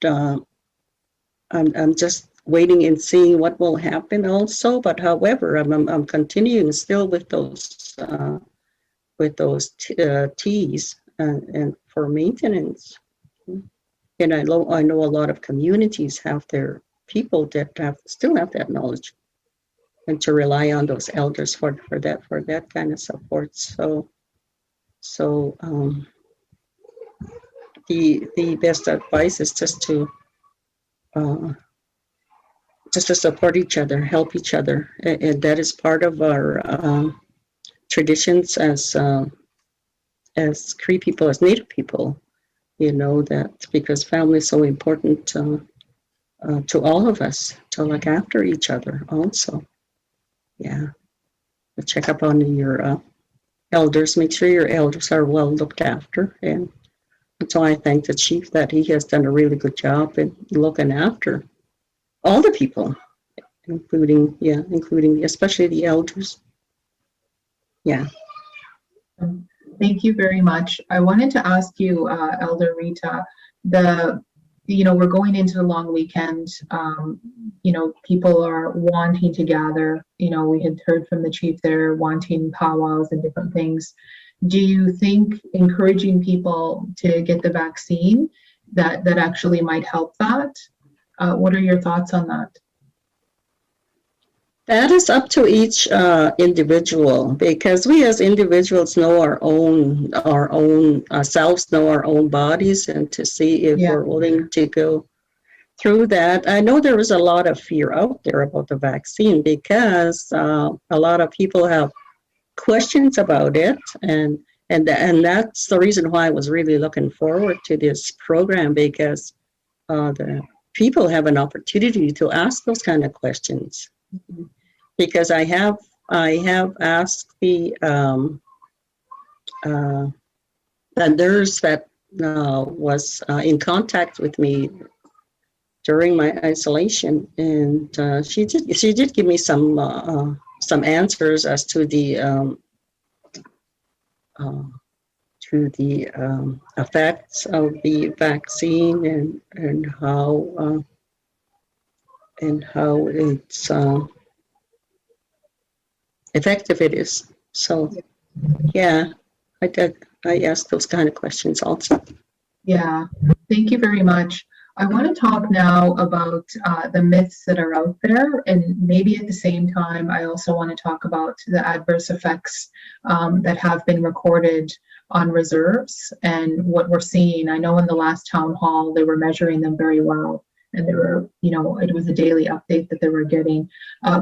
I'm just waiting and seeing what will happen also. But however, I'm continuing still with those teas and for maintenance. And I know a lot of communities have their people that still have that knowledge, and to rely on those elders for that kind of support. So the best advice is just to support each other, help each other, and that is part of our traditions as Cree people, as Native people. That because family is so important to all of us, to look after each other also. Yeah, check up on your elders. Make sure your elders are well looked after, and so I thank the chief that he has done a really good job in looking after all the people, including especially the elders. Yeah. Thank you very much. I wanted to ask you, Elder Rita, we're going into the long weekend. People are wanting to gather. We had heard from the chief there wanting powwows and different things. Do you think encouraging people to get the vaccine that actually might help that? What are your thoughts on that? That is up to each individual, because we as individuals know our own selves, know our own bodies, and to see if we're willing to go through that. I know there is a lot of fear out there about the vaccine, because a lot of people have questions about it, and that's the reason why I was really looking forward to this program, because the people have an opportunity to ask those kind of questions. Because I have asked the nurse that was in contact with me during my isolation, and she did give me some answers as to the effects of the vaccine and how it's effective it is. So yeah, I asked those kind of questions also. Yeah, thank you very much. I want to talk now about the myths that are out there, and maybe at the same time, I also want to talk about the adverse effects that have been recorded on reserves and what we're seeing. I know in the last town hall, they were measuring them very well, and they were, it was a daily update that they were getting.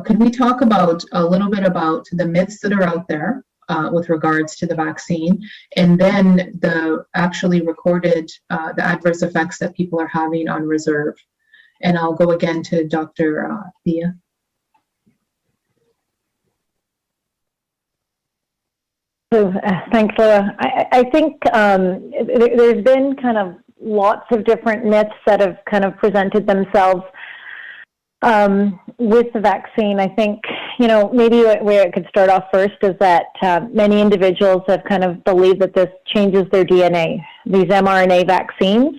Could we talk about a little bit about the myths that are out there with regards to the vaccine, and then the actually recorded the adverse effects that people are having on reserve? And I'll go again to Dr. Thea. So, thanks, Lowa. I think there's been kind of lots of different myths that have kind of presented themselves with the vaccine. I think, maybe where it could start off first is that many individuals have kind of believed that this changes their DNA, these mRNA vaccines.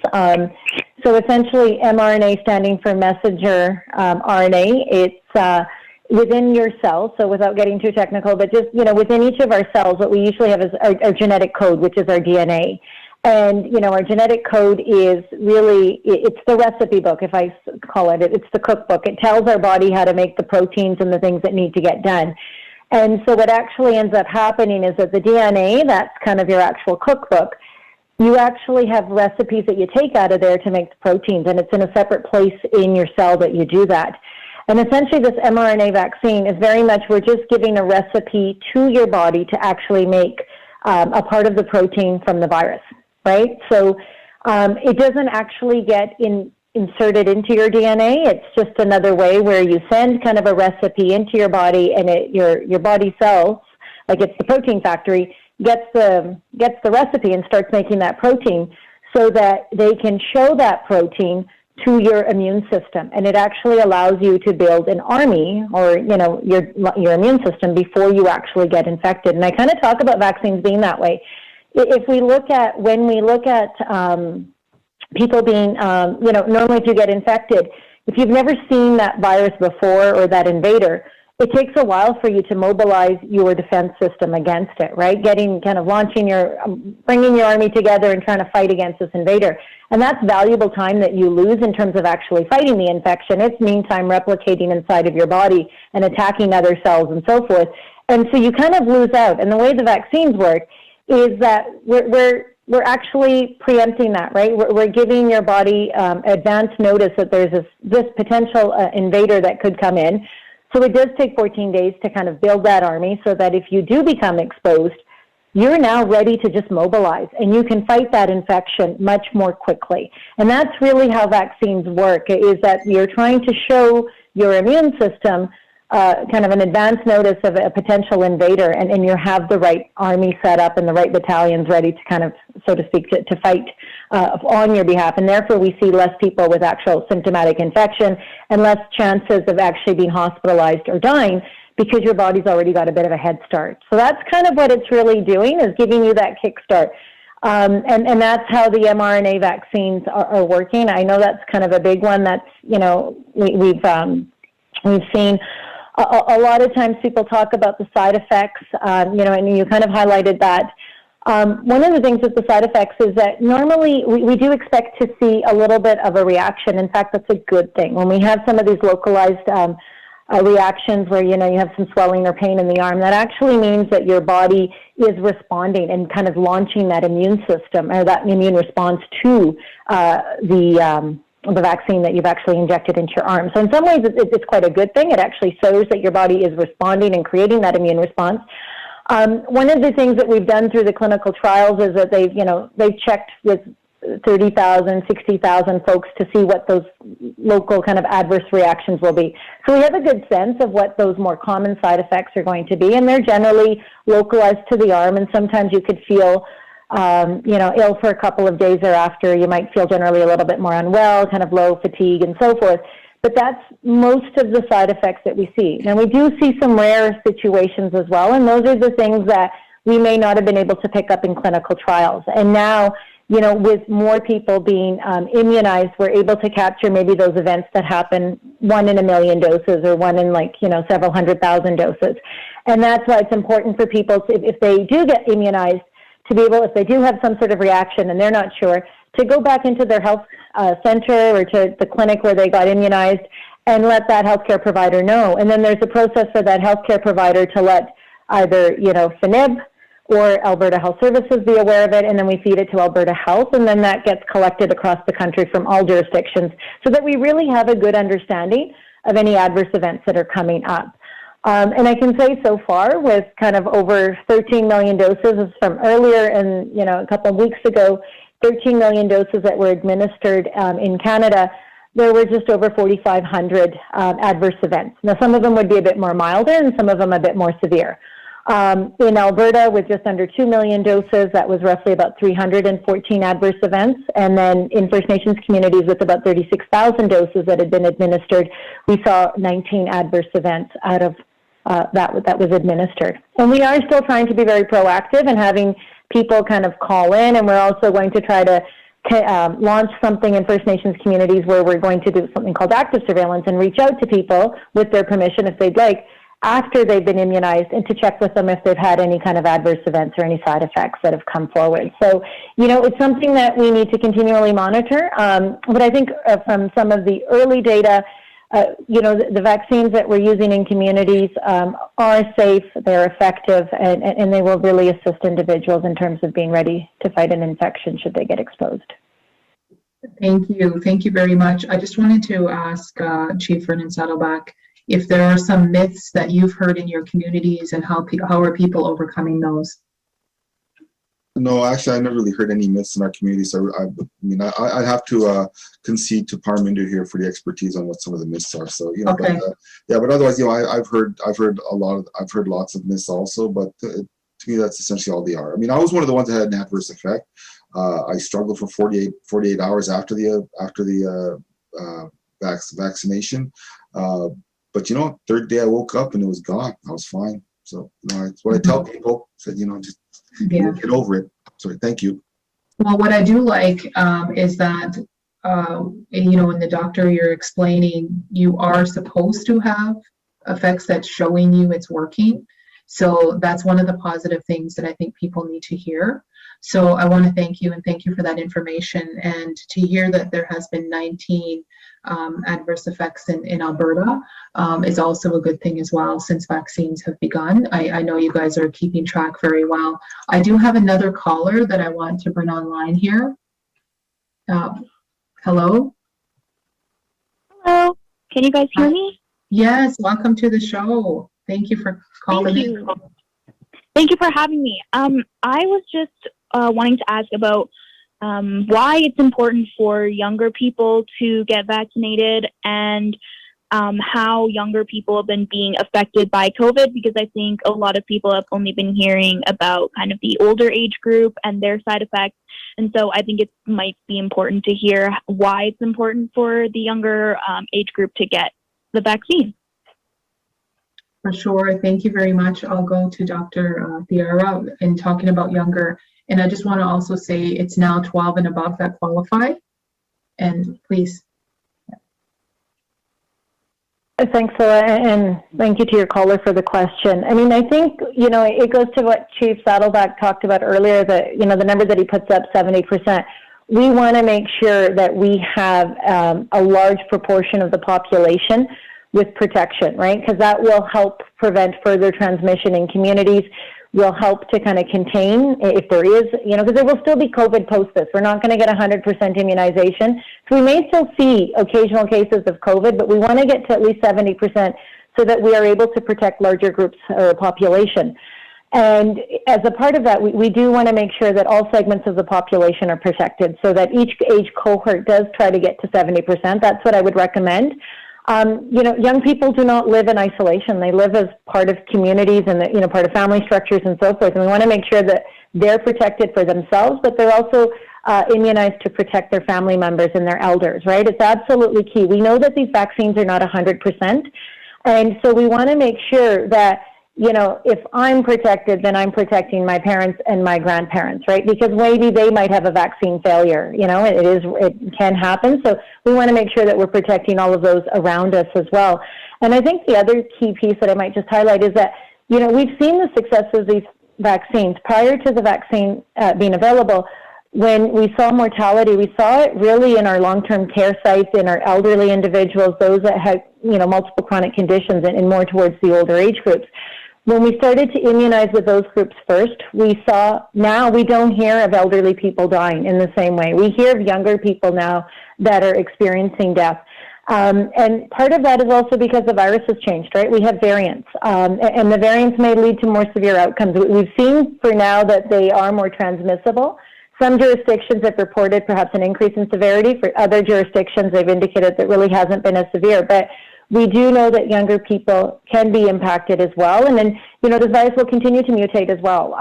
So essentially, mRNA standing for messenger RNA, it's within your cells, so without getting too technical, but just, within each of our cells, what we usually have is our genetic code, which is our DNA. And, our genetic code is really, it's the recipe book, if I call it. It's the cookbook. It tells our body how to make the proteins and the things that need to get done. And so what actually ends up happening is that the DNA, that's kind of your actual cookbook, you actually have recipes that you take out of there to make the proteins, and it's in a separate place in your cell that you do that. And essentially this mRNA vaccine is very much, we're just giving a recipe to your body to actually make a part of the protein from the virus, right? So it doesn't actually get inserted into your DNA. It's just another way where you send kind of a recipe into your body, and your body cells, like it's the protein factory, gets the recipe and starts making that protein so that they can show that protein to your immune system, and it actually allows you to build an army, or your immune system, before you actually get infected. And I kind of talk about vaccines being that way. If we look at people being, normally if you get infected, if you've never seen that virus before or that invader, it takes a while for you to mobilize your defense system against it, right? Bringing your army together and trying to fight against this invader. And that's valuable time that you lose in terms of actually fighting the infection. It's meantime replicating inside of your body and attacking other cells and so forth. And so you kind of lose out. And the way the vaccines work is that we're actually preempting that, right? We're giving your body advance notice that there's this potential invader that could come in. So it does take 14 days to kind of build that army, so that if you do become exposed, you're now ready to just mobilize, and you can fight that infection much more quickly. And that's really how vaccines work, is that you're trying to show your immune system kind of an advance notice of a potential invader, and you have the right army set up and the right battalions ready to kind of, so to speak, to fight on your behalf. And therefore we see less people with actual symptomatic infection and less chances of actually being hospitalized or dying, because your body's already got a bit of a head start. So that's kind of what it's really doing, is giving you that kickstart. And that's how the mRNA vaccines are working. I know that's kind of a big one that's, you know, we've seen a lot of times people talk about the side effects, you know, and you kind of highlighted that. One of the things with the side effects is that normally we do expect to see a little bit of a reaction. In fact, that's a good thing. When we have some of these localized reactions where, you know, you have some swelling or pain in the arm, that actually means that your body is responding and kind of launching that immune system or that immune response to the vaccine that you've actually injected into your arm. So in some ways, it's quite a good thing. It actually shows that your body is responding and creating that immune response. One of the things that we've done through the clinical trials is that they've checked with 30,000, 60,000 folks to see what those local kind of adverse reactions will be. So we have a good sense of what those more common side effects are going to be, and they're generally localized to the arm, and sometimes you could feel ill for a couple of days thereafter. You might feel generally a little bit more unwell, kind of low fatigue and so forth. But that's most of the side effects that we see. Now, we do see some rare situations as well, and those are the things that we may not have been able to pick up in clinical trials. And now, you know, with more people being immunized, we're able to capture maybe those events that happen 1 in a million doses or 1 in several 100,000 doses. And that's why it's important for people to, if they do get immunized, to be able, if they do have some sort of reaction and they're not sure, to go back into their health center or to the clinic where they got immunized and let that healthcare provider know. And then there's a process for that healthcare provider to let either, FNIB or Alberta Health Services be aware of it, and then we feed it to Alberta Health, and then that gets collected across the country from all jurisdictions so that we really have a good understanding of any adverse events that are coming up. And I can say so far, with kind of over 13 million doses from earlier and, a couple of weeks ago, 13 million doses that were administered in Canada, there were just over 4,500 adverse events. Now, some of them would be a bit more milder and some of them a bit more severe. In Alberta, with just under 2 million doses, that was roughly about 314 adverse events. And then in First Nations communities with about 36,000 doses that had been administered, we saw 19 adverse events out of that was administered. And we are still trying to be very proactive and having people kind of call in, and we're also going to try to launch something in First Nations communities where we're going to do something called active surveillance and reach out to people with their permission, if they'd like, after they've been immunized, and to check with them if they've had any kind of adverse events or any side effects that have come forward. So, it's something that we need to continually monitor. But I think from some of the early data, the vaccines that we're using in communities are safe, they're effective, and they will really assist individuals in terms of being ready to fight an infection should they get exposed. Thank you. Thank you very much. I just wanted to ask Chief Vernon Saddleback if there are some myths that you've heard in your communities, and how are people overcoming those? No, actually, I never really heard any myths in our community. So I'd have to concede to Pardimer here for the expertise on what some of the myths are. So Okay. But otherwise, I've heard lots of myths also. But to me, that's essentially all they are. I mean, I was one of the ones that had an adverse effect. I struggled for 48 hours after the vaccination. But third day I woke up and it was gone. I was fine. So it's what I tell people. Said just get over it. Sorry, thank you. Well, what I do like is that in the doctor you're explaining, you are supposed to have effects that's showing you it's working. So that's one of the positive things that I think people need to hear. So I want to thank you, and thank you for that information. And to hear that there has been 19 adverse effects in Alberta is also a good thing as well, since vaccines have begun. I know you guys are keeping track very well. I do have another caller that I want to bring online here. Hello? Hello, can you guys hear me? Yes, welcome to the show. Thank you for calling in. Thank you for having me. I was just wanting to ask about why it's important for younger people to get vaccinated, and how younger people have been being affected by COVID, because I think a lot of people have only been hearing about kind of the older age group and their side effects. And so I think it might be important to hear why it's important for the younger age group to get the vaccine. For sure. Thank you very much. I'll go to Dr. Thara in talking about younger. And I just want to also say it's now 12 and above that qualify. And please. Thanks, Lowa, and thank you to your caller for the question. I mean, I think, it goes to what Chief Saddleback talked about earlier, that, the number that he puts up, 70%. We want to make sure that we have a large proportion of the population with protection, right? Because that will help prevent further transmission in communities, will help to kind of contain if there is, because there will still be COVID post this. We're not going to get 100% immunization. So we may still see occasional cases of COVID, but we want to get to at least 70% so that we are able to protect larger groups or population. And as a part of that, we do want to make sure that all segments of the population are protected so that each age cohort does try to get to 70%. That's what I would recommend. Young people do not live in isolation. They live as part of communities and, part of family structures and so forth. And we want to make sure that they're protected for themselves, but they're also immunized to protect their family members and their elders, right? It's absolutely key. We know that these vaccines are not 100%. And so we want to make sure that, if I'm protected, then I'm protecting my parents and my grandparents, right? Because maybe they might have a vaccine failure, it can happen. So we want to make sure that we're protecting all of those around us as well. And I think the other key piece that I might just highlight is that, we've seen the success of these vaccines. Prior to the vaccine being available, when we saw mortality, we saw it really in our long-term care sites, in our elderly individuals, those that had, multiple chronic conditions and more towards the older age groups. When we started to immunize with those groups first, we saw now we don't hear of elderly people dying in the same way. We hear of younger people now that are experiencing death. And part of that is also because the virus has changed, right? We have variants, and the variants may lead to more severe outcomes. We've seen for now that they are more transmissible. Some jurisdictions have reported perhaps an increase in severity. For other jurisdictions, they've indicated that really hasn't been as severe. But we do know that younger people can be impacted as well. And then, the virus will continue to mutate as well.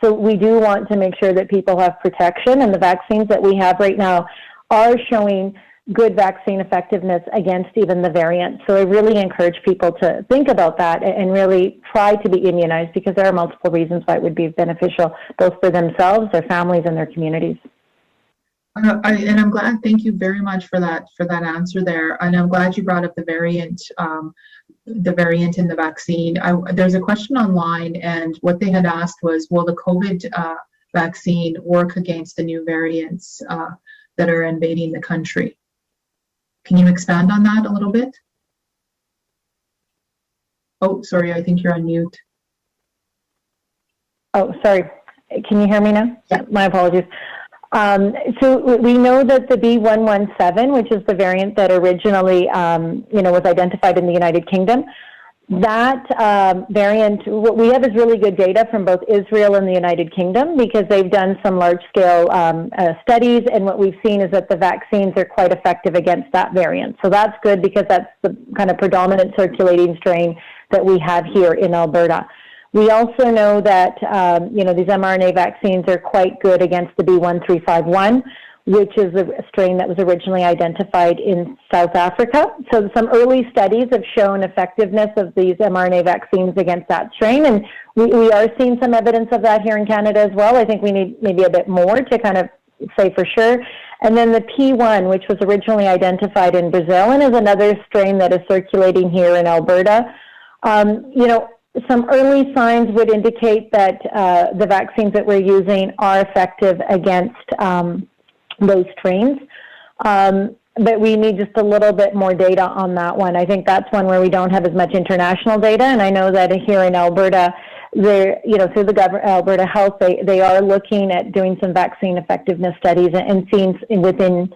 So we do want to make sure that people have protection, and the vaccines that we have right now are showing good vaccine effectiveness against even the variants. So I really encourage people to think about that and really try to be immunized, because there are multiple reasons why it would be beneficial, both for themselves, their families, and their communities. And I'm glad. Thank you very much for that answer there. And I'm glad you brought up the variant in the vaccine. There's a question online, and what they had asked was, will the COVID vaccine work against the new variants that are invading the country? Can you expand on that a little bit? Oh, sorry, I think you're on mute. Oh, sorry. Can you hear me now? Yeah. My apologies. So we know that the B117, which is the variant that originally, was identified in the United Kingdom, that variant, what we have is really good data from both Israel and the United Kingdom, because they've done some large-scale studies, and what we've seen is that the vaccines are quite effective against that variant. So that's good, because that's the kind of predominant circulating strain that we have here in Alberta. We also know that, these mRNA vaccines are quite good against the B1351, which is a strain that was originally identified in South Africa. So some early studies have shown effectiveness of these mRNA vaccines against that strain, and we are seeing some evidence of that here in Canada as well. I think we need maybe a bit more to kind of say for sure. And then the P1, which was originally identified in Brazil and is another strain that is circulating here in Alberta. Some early signs would indicate that the vaccines that we're using are effective against those strains. But we need just a little bit more data on that one. I think that's one where we don't have as much international data. And I know that here in Alberta, through the government, Alberta Health, they are looking at doing some vaccine effectiveness studies and seeing within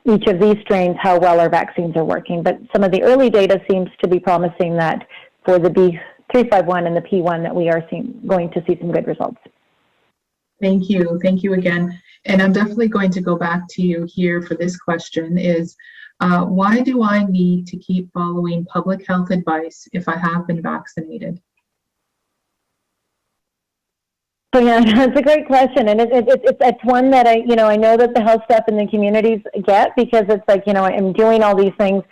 each of these strains how well our vaccines are working. But some of the early data seems to be promising that for the B351 and the P1 that we are going to see some good results. Thank you. Thank you again. And I'm definitely going to go back to you here for this question is, why do I need to keep following public health advice if I have been vaccinated? So yeah, that's a great question, and it's one that I know that the health staff in the communities get, because it's like, I'm doing all these things.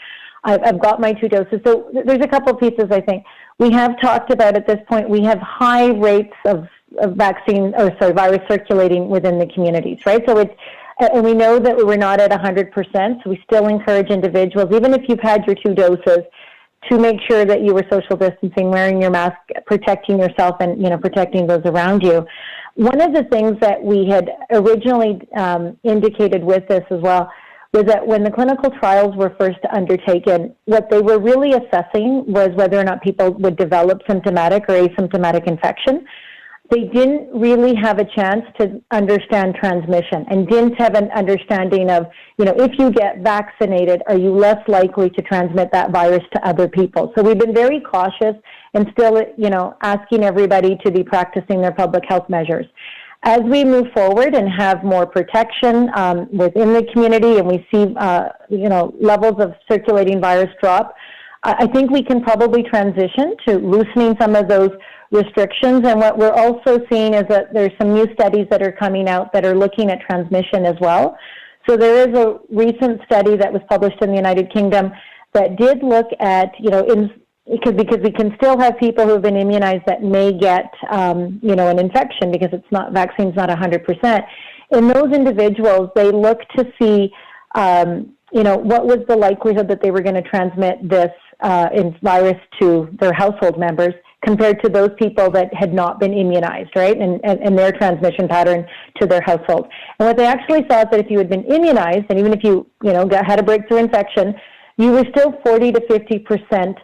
I've got my 2 doses. So there's a couple of pieces, I think. We have talked about at this point, we have high rates of virus circulating within the communities, right? So and we know that we're not at 100%, so we still encourage individuals, even if you've had your 2 doses, to make sure that you were social distancing, wearing your mask, protecting yourself, and protecting those around you. One of the things that we had originally indicated with this as well was that when the clinical trials were first undertaken, what they were really assessing was whether or not people would develop symptomatic or asymptomatic infection. They didn't really have a chance to understand transmission and didn't have an understanding of, if you get vaccinated, are you less likely to transmit that virus to other people? So we've been very cautious and still, asking everybody to be practicing their public health measures. As we move forward and have more protection within the community and we see, levels of circulating virus drop, I think we can probably transition to loosening some of those restrictions. And what we're also seeing is that there's some new studies that are coming out that are looking at transmission as well. So there is a recent study that was published in the United Kingdom that did look at, because we can still have people who have been immunized that may get, an infection because vaccine's not 100%. In those individuals, they look to see, what was the likelihood that they were going to transmit this virus to their household members compared to those people that had not been immunized, right, and their transmission pattern to their household. And what they actually saw is that if you had been immunized, and even if you, had a breakthrough infection, you were still 40 to 50%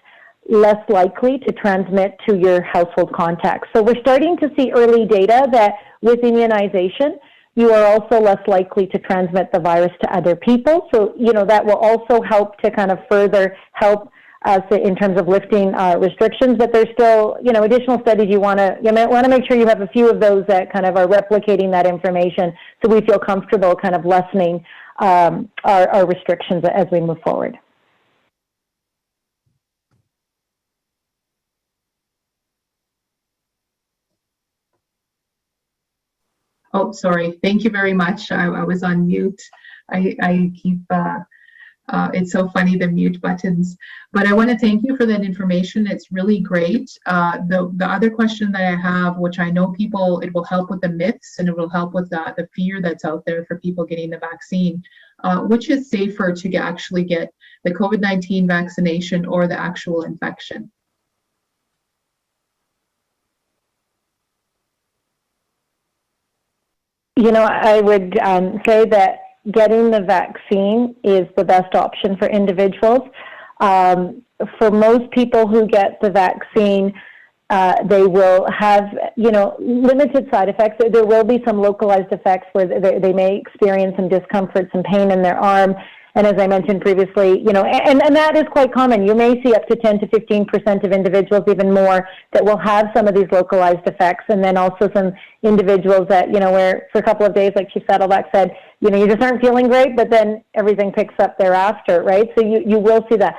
less likely to transmit to your household contacts. So we're starting to see early data that with immunization, you are also less likely to transmit the virus to other people. So, that will also help to kind of further help us in terms of lifting restrictions, but there's still, additional studies you want to make sure you have a few of those that kind of are replicating that information so we feel comfortable kind of lessening our restrictions as we move forward. Oh, sorry. Thank you very much. I was on mute. I keep, it's so funny, the mute buttons. But I want to thank you for that information. It's really great. The other question that I have, which I know it will help with the myths and it will help with the fear that's out there for people getting the vaccine. Which is safer to actually get the COVID-19 vaccination or the actual infection? I would say that getting the vaccine is the best option for individuals. For most people who get the vaccine, they will have, limited side effects. There will be some localized effects where they may experience some discomfort, some pain in their arm. And as I mentioned previously, and that is quite common. You may see up to 10 to 15% of individuals, even more, that will have some of these localized effects. And then also some individuals that, where for a couple of days, like Chief Saddleback said, you just aren't feeling great, but then everything picks up thereafter, right? So you will see that.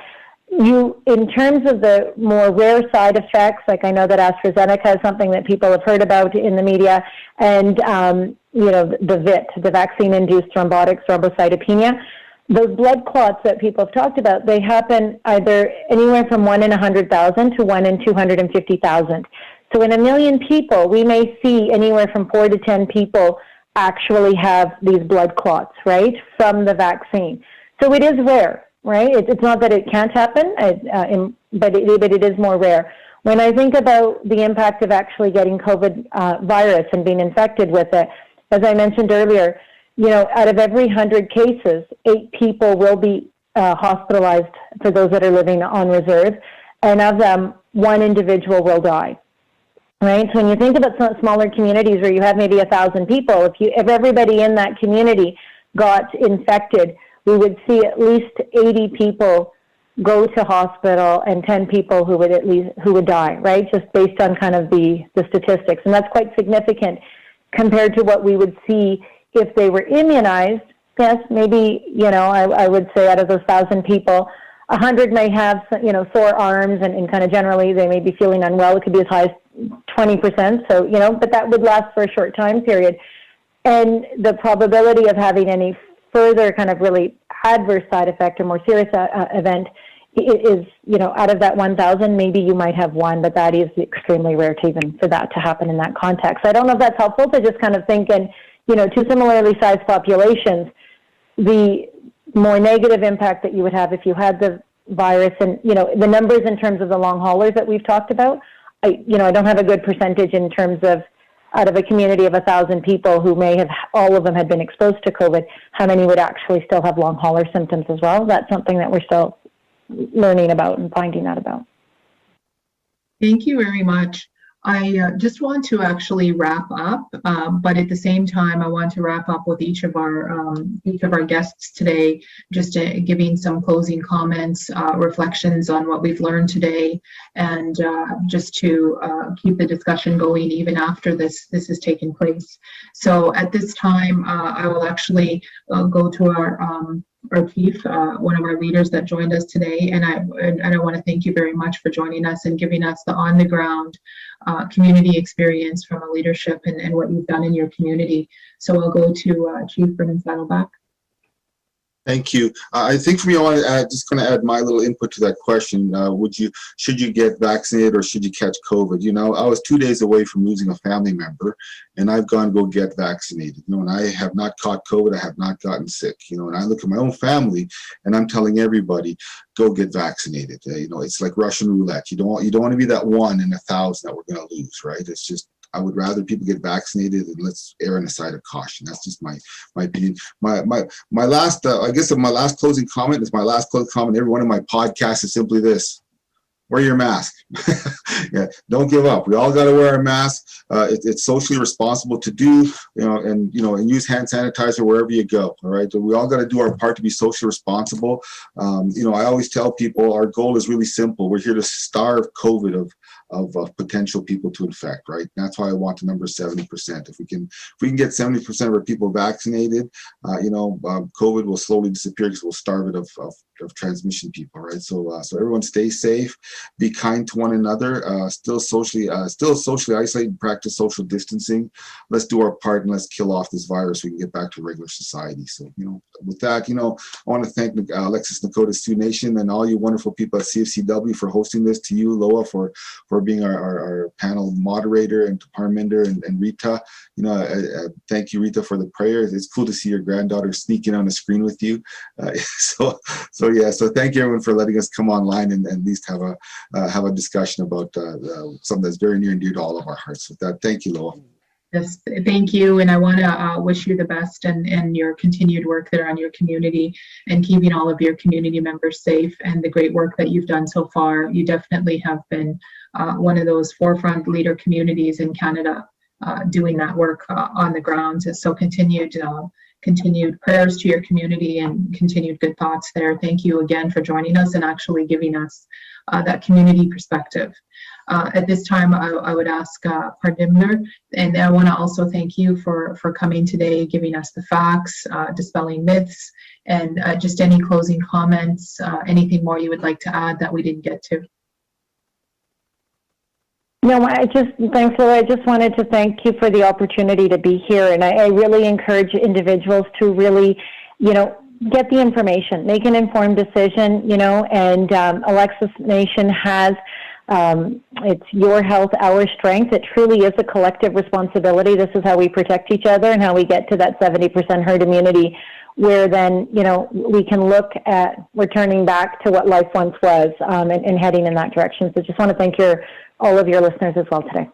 In terms of the more rare side effects, like I know that AstraZeneca is something that people have heard about in the media, and, the VIT, the vaccine-induced thrombocytopenia. Those blood clots that people have talked about, they happen either anywhere from 1 in 100,000 to 1 in 250,000. So in 1 million people, we may see anywhere from 4 to 10 people actually have these blood clots, right, from the vaccine. So it is rare, right? It's not that it can't happen, but it is more rare. When I think about the impact of actually getting COVID virus and being infected with it, as I mentioned earlier, out of every 100 cases, 8 people will be hospitalized for those that are living on reserve, and of them, 1 individual will die. Right? So when you think about some smaller communities where you have maybe 1,000 people, if everybody in that community got infected, we would see at least 80 people go to hospital and 10 people who would die, right? Just based on kind of the statistics, and that's quite significant compared to what we would see if they were immunized. Yes, maybe, I would say out of those 1,000 people, 100 may have, sore arms and kind of generally they may be feeling unwell. It could be as high as 20%. So, but that would last for a short time period. And the probability of having any further kind of really adverse side effect or more serious event is, out of that 1,000, maybe you might have one, but that is extremely rare to even for that to happen in that context. I don't know if that's helpful to just kind of think, and, two similarly sized populations, the more negative impact that you would have if you had the virus and, the numbers in terms of the long haulers that we've talked about, I don't have a good percentage in terms of out of a community of 1,000 people who may have, all of them had been exposed to COVID, how many would actually still have long hauler symptoms as well? That's something that we're still learning about and finding out about. Thank you very much. I just want to actually wrap up, but at the same time, I want to wrap up with each of our guests today, just giving some closing comments, reflections on what we've learned today, and just to keep the discussion going even after this has taken place. So at this time, I will actually go to our chief, one of our leaders that joined us today, and I want to thank you very much for joining us and giving us the on-the-ground community experience from a leadership and what you've done in your community. So I'll go to Chief Vernon Saddleback. Thank you. I think for me, I want to just going to add my little input to that question. Should you get vaccinated or should you catch COVID? I was 2 days away from losing a family member, and I've gone to go get vaccinated. And I have not caught COVID. I have not gotten sick. And I look at my own family, and I'm telling everybody, go get vaccinated. It's like Russian roulette. You don't want to be that 1 in 1,000 that we're going to lose, right? It's just, I would rather people get vaccinated, and let's err on the side of caution. That's just my opinion. My last, I guess my last closing comment is my last closing comment. Every one of my podcasts is simply this: wear your mask. Yeah, don't give up. We all got to wear a mask. It's socially responsible to do, and use hand sanitizer wherever you go. All right. So we all got to do our part to be socially responsible. I always tell people our goal is really simple. We're here to starve COVID of potential people to infect, right? That's why I want the number 70%. If we can get 70% of our people vaccinated, COVID will slowly disappear because we'll starve it of transmission people, right? So everyone stay safe, be kind to one another, still socially isolate and practice social distancing. Let's do our part and let's kill off this virus so we can get back to regular society. So, with that, I want to thank Alexis, Nakota, Sioux Nation, and all you wonderful people at CFCW for hosting this, to you, Lowa, for being our panel moderator, and to Pardimer and Rita. Thank you, Rita, for the prayers. It's cool to see your granddaughter sneaking on the screen with you. So thank you everyone for letting us come online and at least have a discussion about something that's very near and dear to all of our hearts. With that, thank you, Lowa. Yes, thank you, and I want to wish you the best and your continued work there on your community and keeping all of your community members safe, and the great work that you've done so far. You definitely have been one of those forefront leader communities in Canada doing that work on the ground. So continued prayers to your community and continued good thoughts there. Thank you again for joining us and actually giving us that community perspective. At this time, I would ask Pardimer, and I want to also thank you for coming today, giving us the facts, dispelling myths, and just any closing comments, anything more you would like to add that we didn't get to. No, thanks, Laura. I just wanted to thank you for the opportunity to be here. And I really encourage individuals to really, get the information, make an informed decision, and Alexis Nation has, it's your health, our strength. It truly is a collective responsibility. This is how we protect each other and how we get to that 70% herd immunity, where then, we can look at returning back to what life once was and heading in that direction. So just want to thank all of your listeners as well today.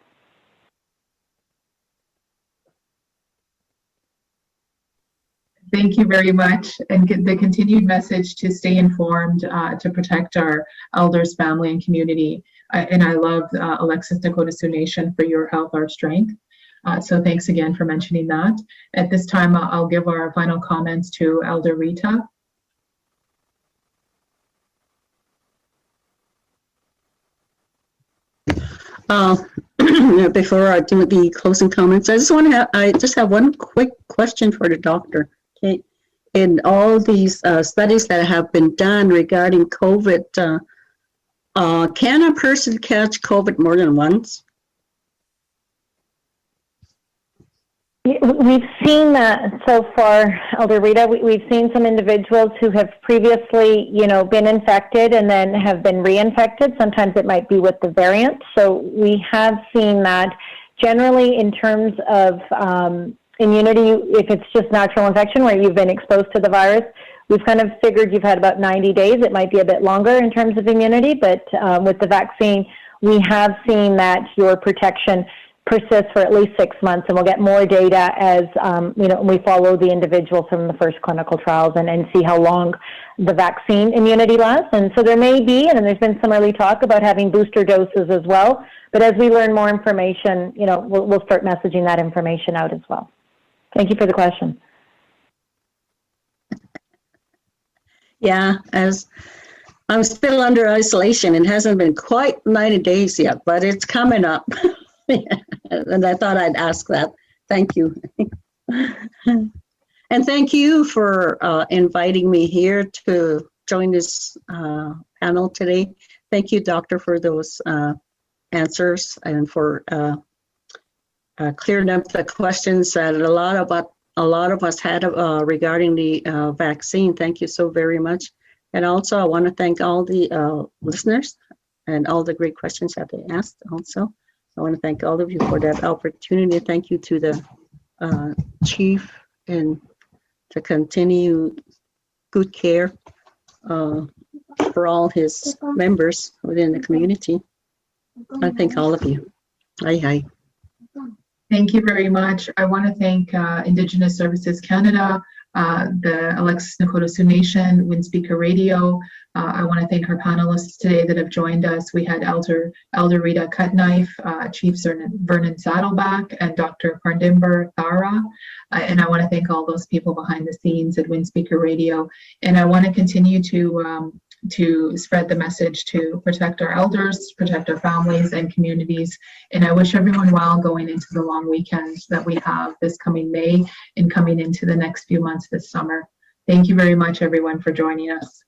Thank you very much, and the continued message to stay informed, to protect our elders, family, and community. And I love Alexis, Nakota Sioux Nation, for your health, our strength. So thanks again for mentioning that. At this time, I'll give our final comments to Elder Rita. Before I do the closing comments, I just have one quick question for the doctor. Okay, in all these studies that have been done regarding COVID, can a person catch COVID more than once? We've seen that so far, Elder Rita. We've seen some individuals who have previously, been infected and then have been reinfected. Sometimes it might be with the variant. So we have seen that generally in terms of immunity, if it's just natural infection where you've been exposed to the virus, we've kind of figured you've had about 90 days. It might be a bit longer in terms of immunity, but with the vaccine, we have seen that your protection persists for at least 6 months, and we'll get more data as we follow the individuals from the first clinical trials and see how long the vaccine immunity lasts. And so there may be, and there's been some early talk about having booster doses as well. But as we learn more information, we'll start messaging that information out as well. Thank you for the question. Yeah, as I'm still under isolation, it hasn't been quite 90 days yet, but it's coming up. And I thought I'd ask that. Thank you. And thank you for inviting me here to join this panel today. Thank you, Doctor, for those answers and for clearing up the questions that a lot of us had regarding the vaccine. Thank you so very much. And also, I want to thank all the listeners and all the great questions that they asked also. I want to thank all of you for that opportunity. Thank you to the chief and to continue good care for all his members within the community. I thank all of you. Hi. Thank you very much. I want to thank Indigenous Services Canada, the Alexis Nakota Sioux Nation, WIndspeaker Radio. I want to thank our panelists today that have joined us. We had Elder Rita Cutknife, Chief Vernon Saddleback, and Dr. Pardimer, Thara. And I want to thank all those people behind the scenes at WIndspeaker Radio. And I want to continue to spread the message to protect our elders, protect our families and communities. And I wish everyone well going into the long weekends that we have this coming May and coming into the next few months this summer. Thank you very much, everyone, for joining us.